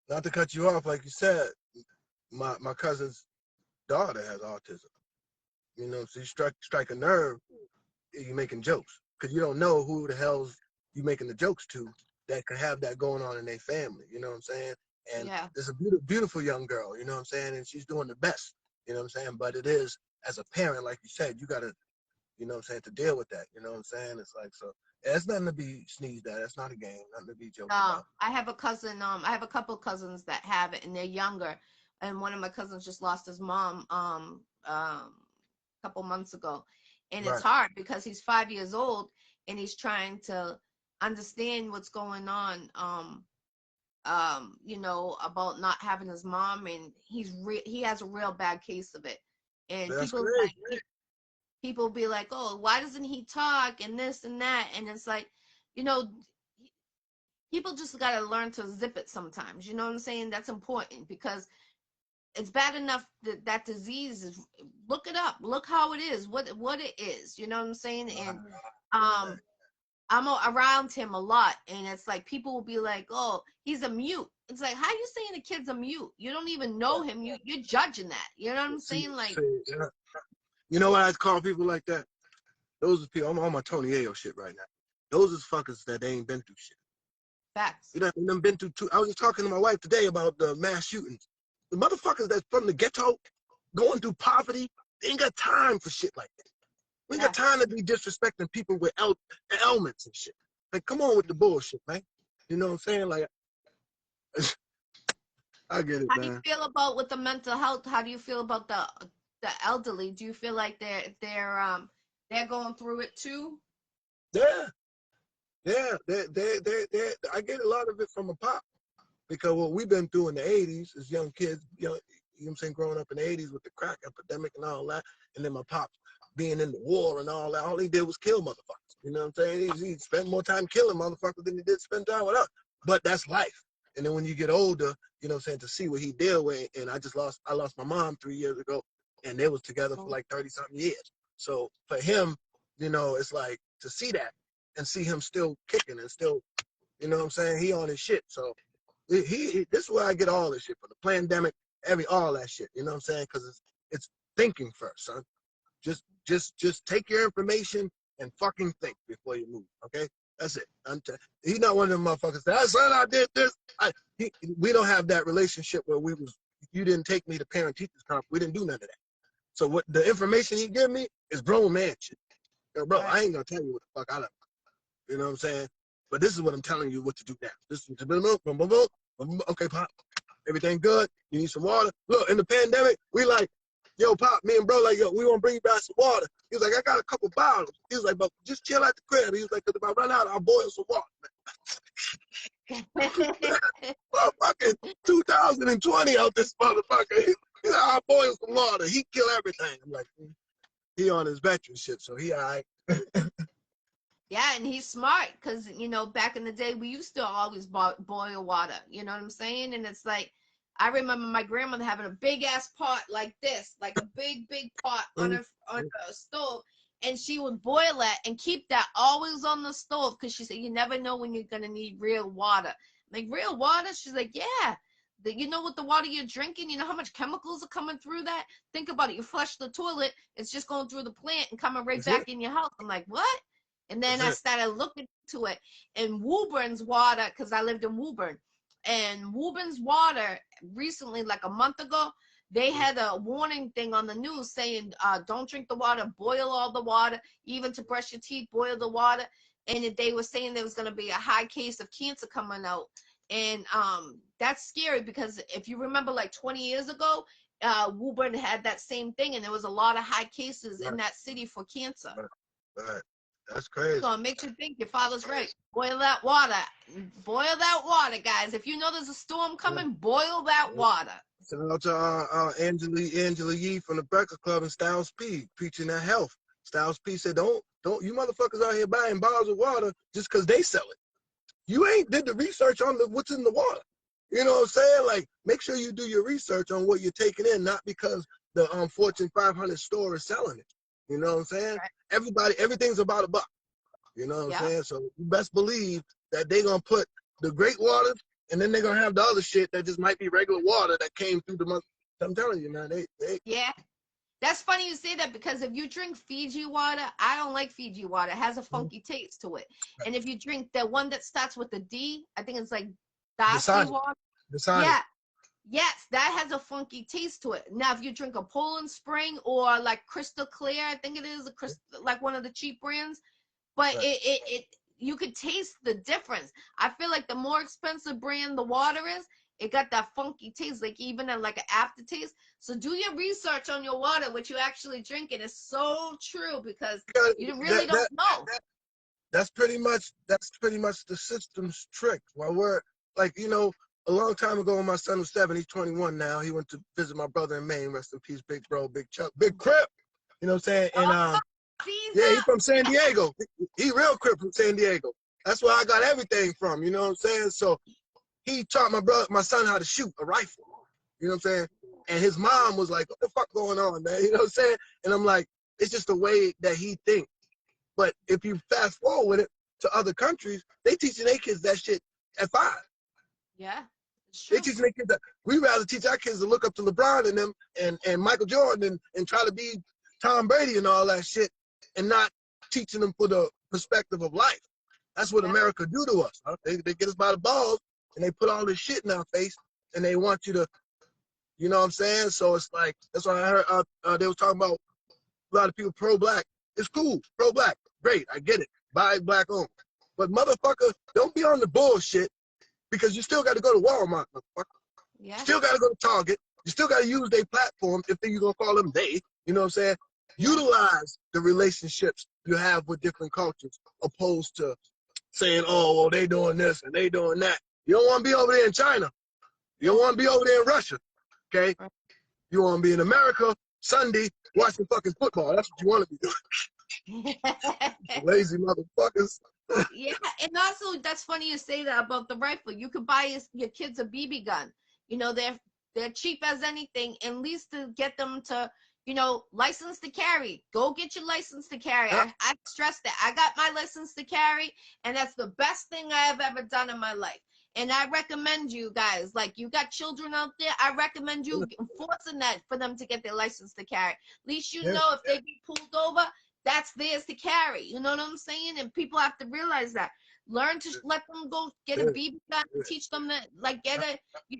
not to cut you off, like you said, my cousin's daughter has autism. You know, so you strike a nerve. You making jokes because you don't know who the hell's you making the jokes to that could have that going on in their family. You know what I'm saying? And yeah. there's a beautiful young girl. You know what I'm saying? And she's doing the best. You know what I'm saying? But it is, as a parent, like you said, you gotta, you know what I'm saying, to deal with that. You know what I'm saying? It's like, so yeah, it's nothing to be sneezed at. It's not a game. Nothing to be joked about. I have a cousin. I have a couple cousins that have it, and they're younger. And one of my cousins just lost his mom a couple months ago, and it's Right. hard because he's 5 years old and he's trying to understand what's going on. About not having his mom, and he has a real bad case of it. And That's people great. people be like, oh, why doesn't he talk and this and that? And it's like, you know, people just got to learn to zip it sometimes. You know what I'm saying? That's important, because it's bad enough that that disease is. Look it up. Look how it is. What it is. You know what I'm saying? And Right. um, I'm around him a lot, and it's like people will be like, "Oh, he's a mute." It's like, how you saying the kid's a mute? You don't even know him. You're judging that. You know what I'm See, saying? Like, see, yeah. You know what I call people like that? Those are people. I'm on my Tony Ayo shit right now. Those is fuckers that they ain't been through shit. facts. You know, and them been through two. I was just talking to my wife today about the mass shootings. The motherfuckers that's from the ghetto, going through poverty, they ain't got time for shit like that. We ain't got Yes. time to be disrespecting people with ailments and shit. Like, come on with the bullshit, man. You know what I'm saying? Like, I get it, How do you man. feel about with the mental health? How do you feel about the elderly? Do you feel like they're going through it too? Yeah, yeah. I get a lot of it from a pop because what we've been through in the 80s as young kids, you know what I'm saying, growing up in the 80s with the crack epidemic and all that, and then my pops being in the war and all that, all he did was kill motherfuckers. You know what I'm saying? He spent more time killing motherfuckers than he did spend time with us. But that's life. And then when you get older, you know what I'm saying, to see what he dealt with, and I lost my mom 3 years ago, and they was together for like 30 something years. So for him, you know, it's like to see that and see him still kicking and still, you know what I'm saying, he on his shit. So this is where I get all this shit from, the pandemic, all that shit. You know what I'm saying? Because It's thinking first, son. Just take your information and fucking think before you move. Okay, that's it. He's not one of them motherfuckers that, son, I did this. We don't have that relationship where you didn't take me to parent teachers conference. We didn't do none of that. So what the information he give me is grown man shit. Yo, bro, I ain't gonna tell you what the fuck I love. You know what I'm saying? But this is what I'm telling you what to do now. This is okay, Pop. Everything good? You need some water? Look, in the pandemic, we like, yo, Pop, me and bro, like, yo, we want to bring you back some water. He was like, I got a couple bottles. He was like, but just chill at the crib. He was like, because if I run out, I'll boil some water. Motherfucking 2020 out this motherfucker. He's like, I'll boil some water. He kill everything. I'm like, he on his veteran shit, so he all right. Yeah, and he's smart because, you know, back in the day, we used to always boil water. You know what I'm saying? And it's like, I remember my grandmother having a big ass pot like this, like a big pot on a stove, and she would boil it and keep that always on the stove because she said you never know when you're gonna need real water. Like, real water? She's like, yeah. You know, with the water you're drinking, you know how much chemicals are coming through that? Think about it. You flush the toilet, it's just going through the plant and coming right back in your house. I'm like, what? And then I started looking into it. And Woburn's water, because I lived in Woburn, and Woburn's water recently, like a month ago, they had a warning thing on the news saying, don't drink the water, boil all the water, even to brush your teeth, boil the water. And they were saying there was going to be a high case of cancer coming out. And that's scary because if you remember, like 20 years ago, Woburn had that same thing, and there was a lot of high cases in that city for cancer. Right. That's crazy. So it makes you think your father's right. Boil that water. Boil that water, guys. If you know there's a storm coming, boil that water. Shout out to Angela Yee from the Breakfast Club and Styles P preaching that health. Styles P said, don't you motherfuckers out here buying bottles of water just because they sell it. You ain't did the research on what's in the water. You know what I'm saying? Like, make sure you do your research on what you're taking in, not because the Fortune 500 store is selling it. You know what I'm saying? Right. Everything's about $1. You know what I'm saying? So you best believe that they're going to put the great water, and then they're going to have the other shit that just might be regular water that came through the month. I'm telling you, man. Yeah. That's funny you say that because if you drink Fiji water, I don't like Fiji water. It has a funky taste to it. And if you drink the one that starts with a D, I think it's like Dasani water. Yeah. Yes, that has a funky taste to it. Now, if you drink a Poland Spring or like Crystal Clear, I think it is like one of the cheap brands, but it you could taste the difference. I feel like the more expensive brand the water is, it got that funky taste, like even like an aftertaste. So do your research on your water, what you actually drink. It is so true because you really don't know. That's pretty much the system's trick. While we're like, you know, a long time ago when my son was 7, he's 21 now. He went to visit my brother in Maine. Rest in peace, big bro, big Chuck, big Crip. You know what I'm saying? And yeah, he's from San Diego. He real Crip from San Diego. That's where I got everything from. You know what I'm saying? So he taught my son how to shoot a rifle. You know what I'm saying? And his mom was like, what the fuck going on, man? You know what I'm saying? And I'm like, it's just the way that he thinks. But if you fast forward it to other countries, they teaching their kids that shit at 5. Yeah. They teaching their kids that. We rather teach our kids to look up to LeBron and them and Michael Jordan and try to be Tom Brady and all that shit, and not teaching them for the perspective of life. That's what America do to us. Huh? They get us by the balls and they put all this shit in our face and they want you to, you know what I'm saying? So it's like, that's why I heard they was talking about a lot of people pro-black. It's cool, pro-black, great, I get it. Buy black owned. But motherfucker, don't be on the bullshit because you still got to go to Walmart, motherfucker. Yeah. You still got to go to Target. You still got to use their platform if you're going to call them they. You know what I'm saying? Utilize the relationships you have with different cultures opposed to saying, oh, well, they doing this and they doing that. You don't want to be over there in China. You don't want to be over there in Russia, okay? You want to be in America Sunday watching fucking football. That's what you want to be doing. Lazy motherfuckers. Yeah, and also that's funny you say that about the rifle. You could buy your kids a BB gun. You know, they're cheap as anything, at least to get them to, you know, license to carry. Go get your license to carry. I stress that. I got my license to carry, and that's the best thing I have ever done in my life. And I recommend you guys, like you got children out there, I recommend you enforcing that for them to get their license to carry. At least you know if they get pulled over, that's theirs to carry. You know what I'm saying? And people have to realize that. Learn to let them go get a BB gun, teach them that, like,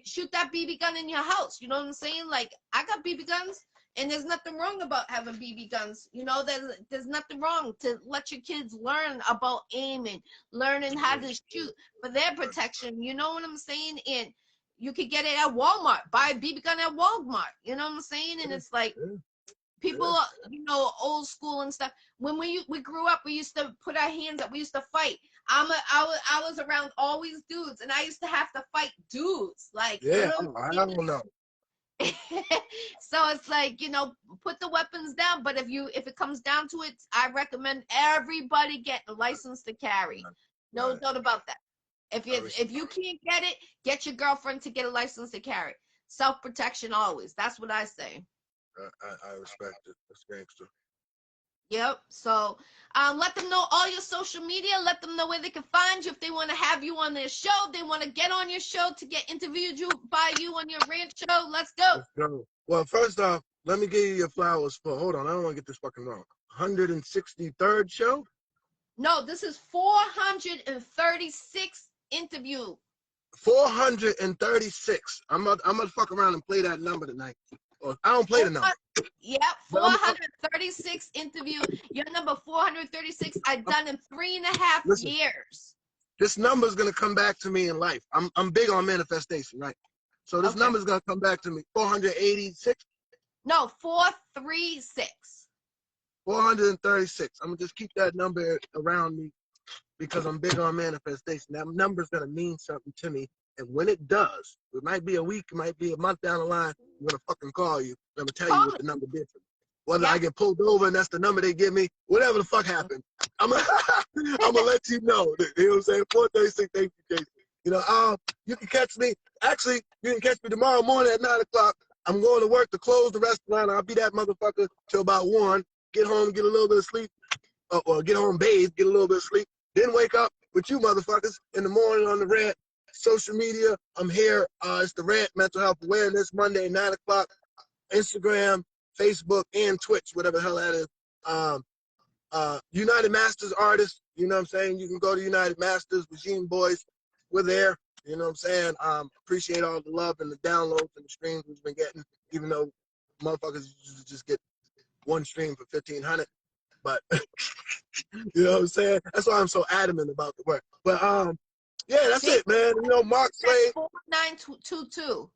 shoot that BB gun in your house. You know what I'm saying? Like, I got BB guns, and there's nothing wrong about having BB guns. You know, there's nothing wrong to let your kids learn about aiming, learning how to shoot for their protection. You know what I'm saying? And you could get it at Walmart, buy a BB gun at Walmart. You know what I'm saying? And it's like, people, you know, old school and stuff. When we grew up, we used to put our hands up. We used to fight. I was around always dudes, and I used to have to fight dudes. Like, yeah, you know, I don't know. so it's like, you know, put the weapons down. But if it comes down to it, I recommend everybody get a license to carry. No doubt about that. If you can't get it, get your girlfriend to get a license to carry. Self-protection always. That's what I say. I respect it. That's gangster. Yep. So let them know all your social media. Let them know where they can find you. If they want to have you on their show, they want to get on your show to get interviewed by you on your ranch show. Let's go. Let's go. Well, first off, let me give you your flowers for, hold on, I don't want to get this fucking wrong. 163rd show? No, this is 436 interview. 436. I'm gonna fuck around and play that number tonight. Or I don't play the number. Yep, 436 interview. You're number 436. I've done in 3.5 years. This number's gonna come back to me in life. I'm big on manifestation, right? So this number's gonna come back to me. 486? No, 436. 436. I'm gonna just keep that number around me because I'm big on manifestation. That number's gonna mean something to me. And when it does, it might be a week, it might be a month down the line, I'm gonna fucking call you. I'm gonna tell you what the number did for me. Whether I get pulled over and that's the number they give me, whatever the fuck happened, I'm gonna let you know. You know what I'm saying? 436, thank you, Jason. You know, you can catch me. Actually, you can catch me tomorrow morning at 9 o'clock. I'm going to work to close the restaurant. I'll be that motherfucker till about 1. Get home, get a little bit of sleep, or get home, bathe, get a little bit of sleep. Then wake up with you motherfuckers in the morning on the rant. Social media, I'm here. It's the Rant Mental Health Awareness, Monday, 9 o'clock. Instagram, Facebook, and Twitch, whatever the hell that is. United Masters artists, you know what I'm saying? You can go to United Masters, Regime Boys. We're there, you know what I'm saying? Appreciate all the love and the downloads and the streams we've been getting, even though motherfuckers just get one stream for 1,500. But, you know what I'm saying? That's why I'm so adamant about the work. But, yeah, that's it, man. You know, Mark Slade. 4922.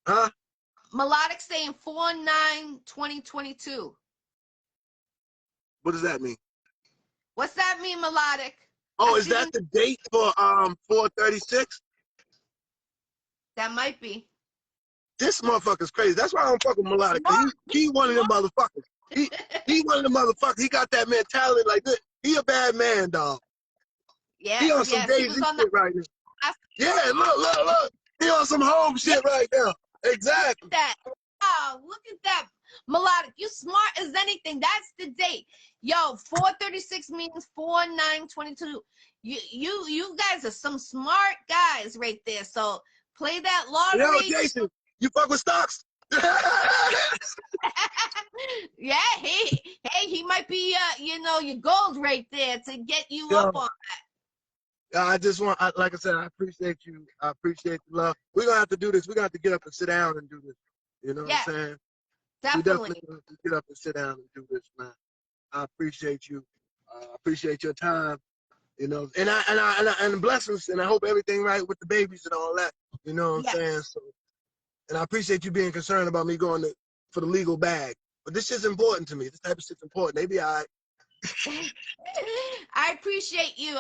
Huh? Melodic saying 492022. What does that mean? What's that mean, Melodic? Oh, is that the date for 436? That might be. This motherfucker's crazy. That's why I don't fuck with Melodic. He one of them motherfuckers. He one of them motherfuckers. He got that mentality like this. He a bad man, dog. Yeah, he on some Jay-Z shit right now. Yeah, look. He on some home shit right now. Exactly. Look at that. Oh, look at that. Melodic, you smart as anything. That's the date. Yo, 436 means 4922. You guys are some smart guys right there. So play that lottery. Yo, Jason, you fuck with stocks? Yeah, he might be you know, your gold right there to get you up on that. I just want, like I said, I appreciate you. I appreciate the love. We're going to have to do this. We're going to have to get up and sit down and do this. You know what I'm saying? Definitely. We definitely have to get up and sit down and do this, man. I appreciate you. I appreciate your time. You know, and blessings, and I hope everything right with the babies and all that. You know what I'm saying? So, and I appreciate you being concerned about me going for the legal bag. But this shit's important to me. This type of shit's important. They be all right. I appreciate you.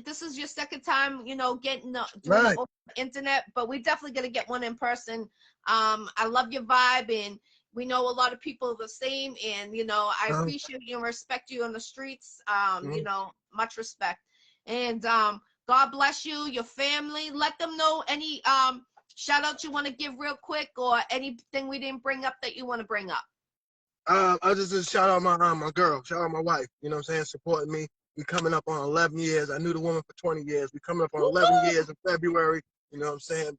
This is your second time, you know, doing right. the internet, but we definitely gonna get one in person. I love your vibe, and we know a lot of people are the same, and you know, I appreciate you and respect you on the streets. You know, much respect. And God bless you, your family. Let them know any shout outs you want to give real quick, or anything we didn't bring up that you want to bring up. I just shout out my girl, shout out my wife, you know what I'm saying, supporting me. We coming up on 11 years. I knew the woman for 20 years. We coming up on 11 Woo-hoo! years in February. You know what I'm saying?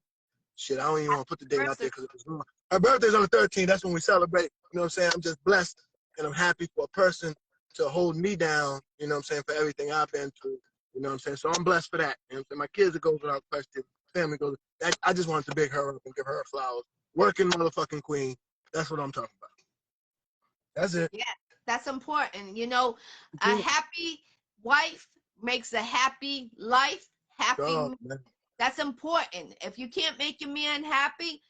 Shit, I don't even want to put the date out there Impressive. because it was wrong. Her birthday's on the 13th. That's when we celebrate. You know what I'm saying? I'm just blessed and I'm happy for a person to hold me down, you know what I'm saying, for everything I've been through. You know what I'm saying? So I'm blessed for that. You know what I'm saying? My kids, it goes without question. Family goes. I just wanted to big her up and give her flowers. Working motherfucking queen. That's what I'm talking about. That's it. Yeah, that's important. You know, a happy wife makes a happy life. God, man. That's important. If you can't make your man happy,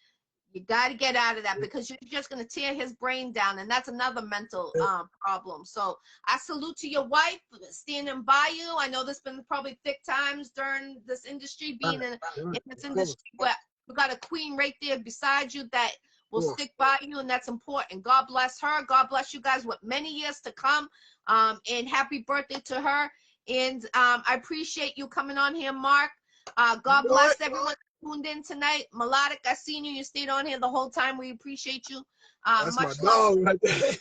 you got to get out of that because you're just going to tear his brain down, and that's another mental problem. So I salute to your wife standing by you. I know there's been probably thick times during this industry, being in this industry, but we got a queen right there beside you that will stick by you, and that's important. God bless her. God bless you guys with many years to come, and happy birthday to her. And I appreciate you coming on here, Mark. God bless everyone tuned in tonight. Melodic, I seen you. You stayed on here the whole time. We appreciate you. That's Much my love. dog right there.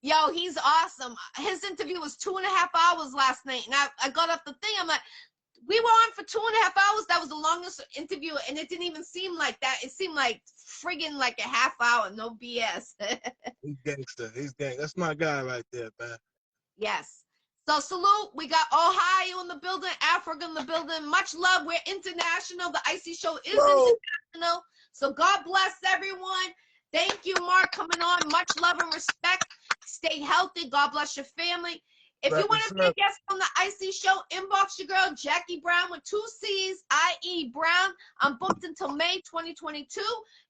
Yo, he's awesome. His interview was 2.5 hours last night. And I got off the thing. I'm like, we were on for 2.5 hours. That was the longest interview. And it didn't even seem like that. It seemed like friggin' like a half hour. No BS. He's gangster. He's gangster. That's my guy right there, man. Yes. So salute. We got Ohio in the building, Africa in the building. Much love. We're international. The Iccy Show is international. So God bless everyone. Thank you, Mark, coming on. Much love and respect. Stay healthy. God bless your family. If you want to be a guest on the Iccy Show, inbox your girl, Jackie Brown with 2 C's, I-E Brown. I'm booked until May 2022,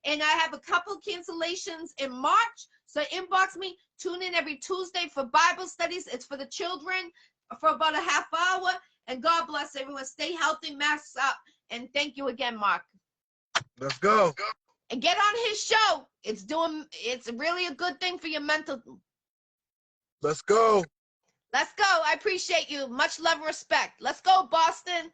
and I have a couple cancellations in March. So inbox me. Tune in every Tuesday for Bible studies. It's for the children for about a half hour. And God bless everyone. Stay healthy, mask up. And thank you again, Mark. Let's go. And get on his show. It's really a good thing for your mental. Let's go. Let's go. I appreciate you. Much love and respect. Let's go, Boston.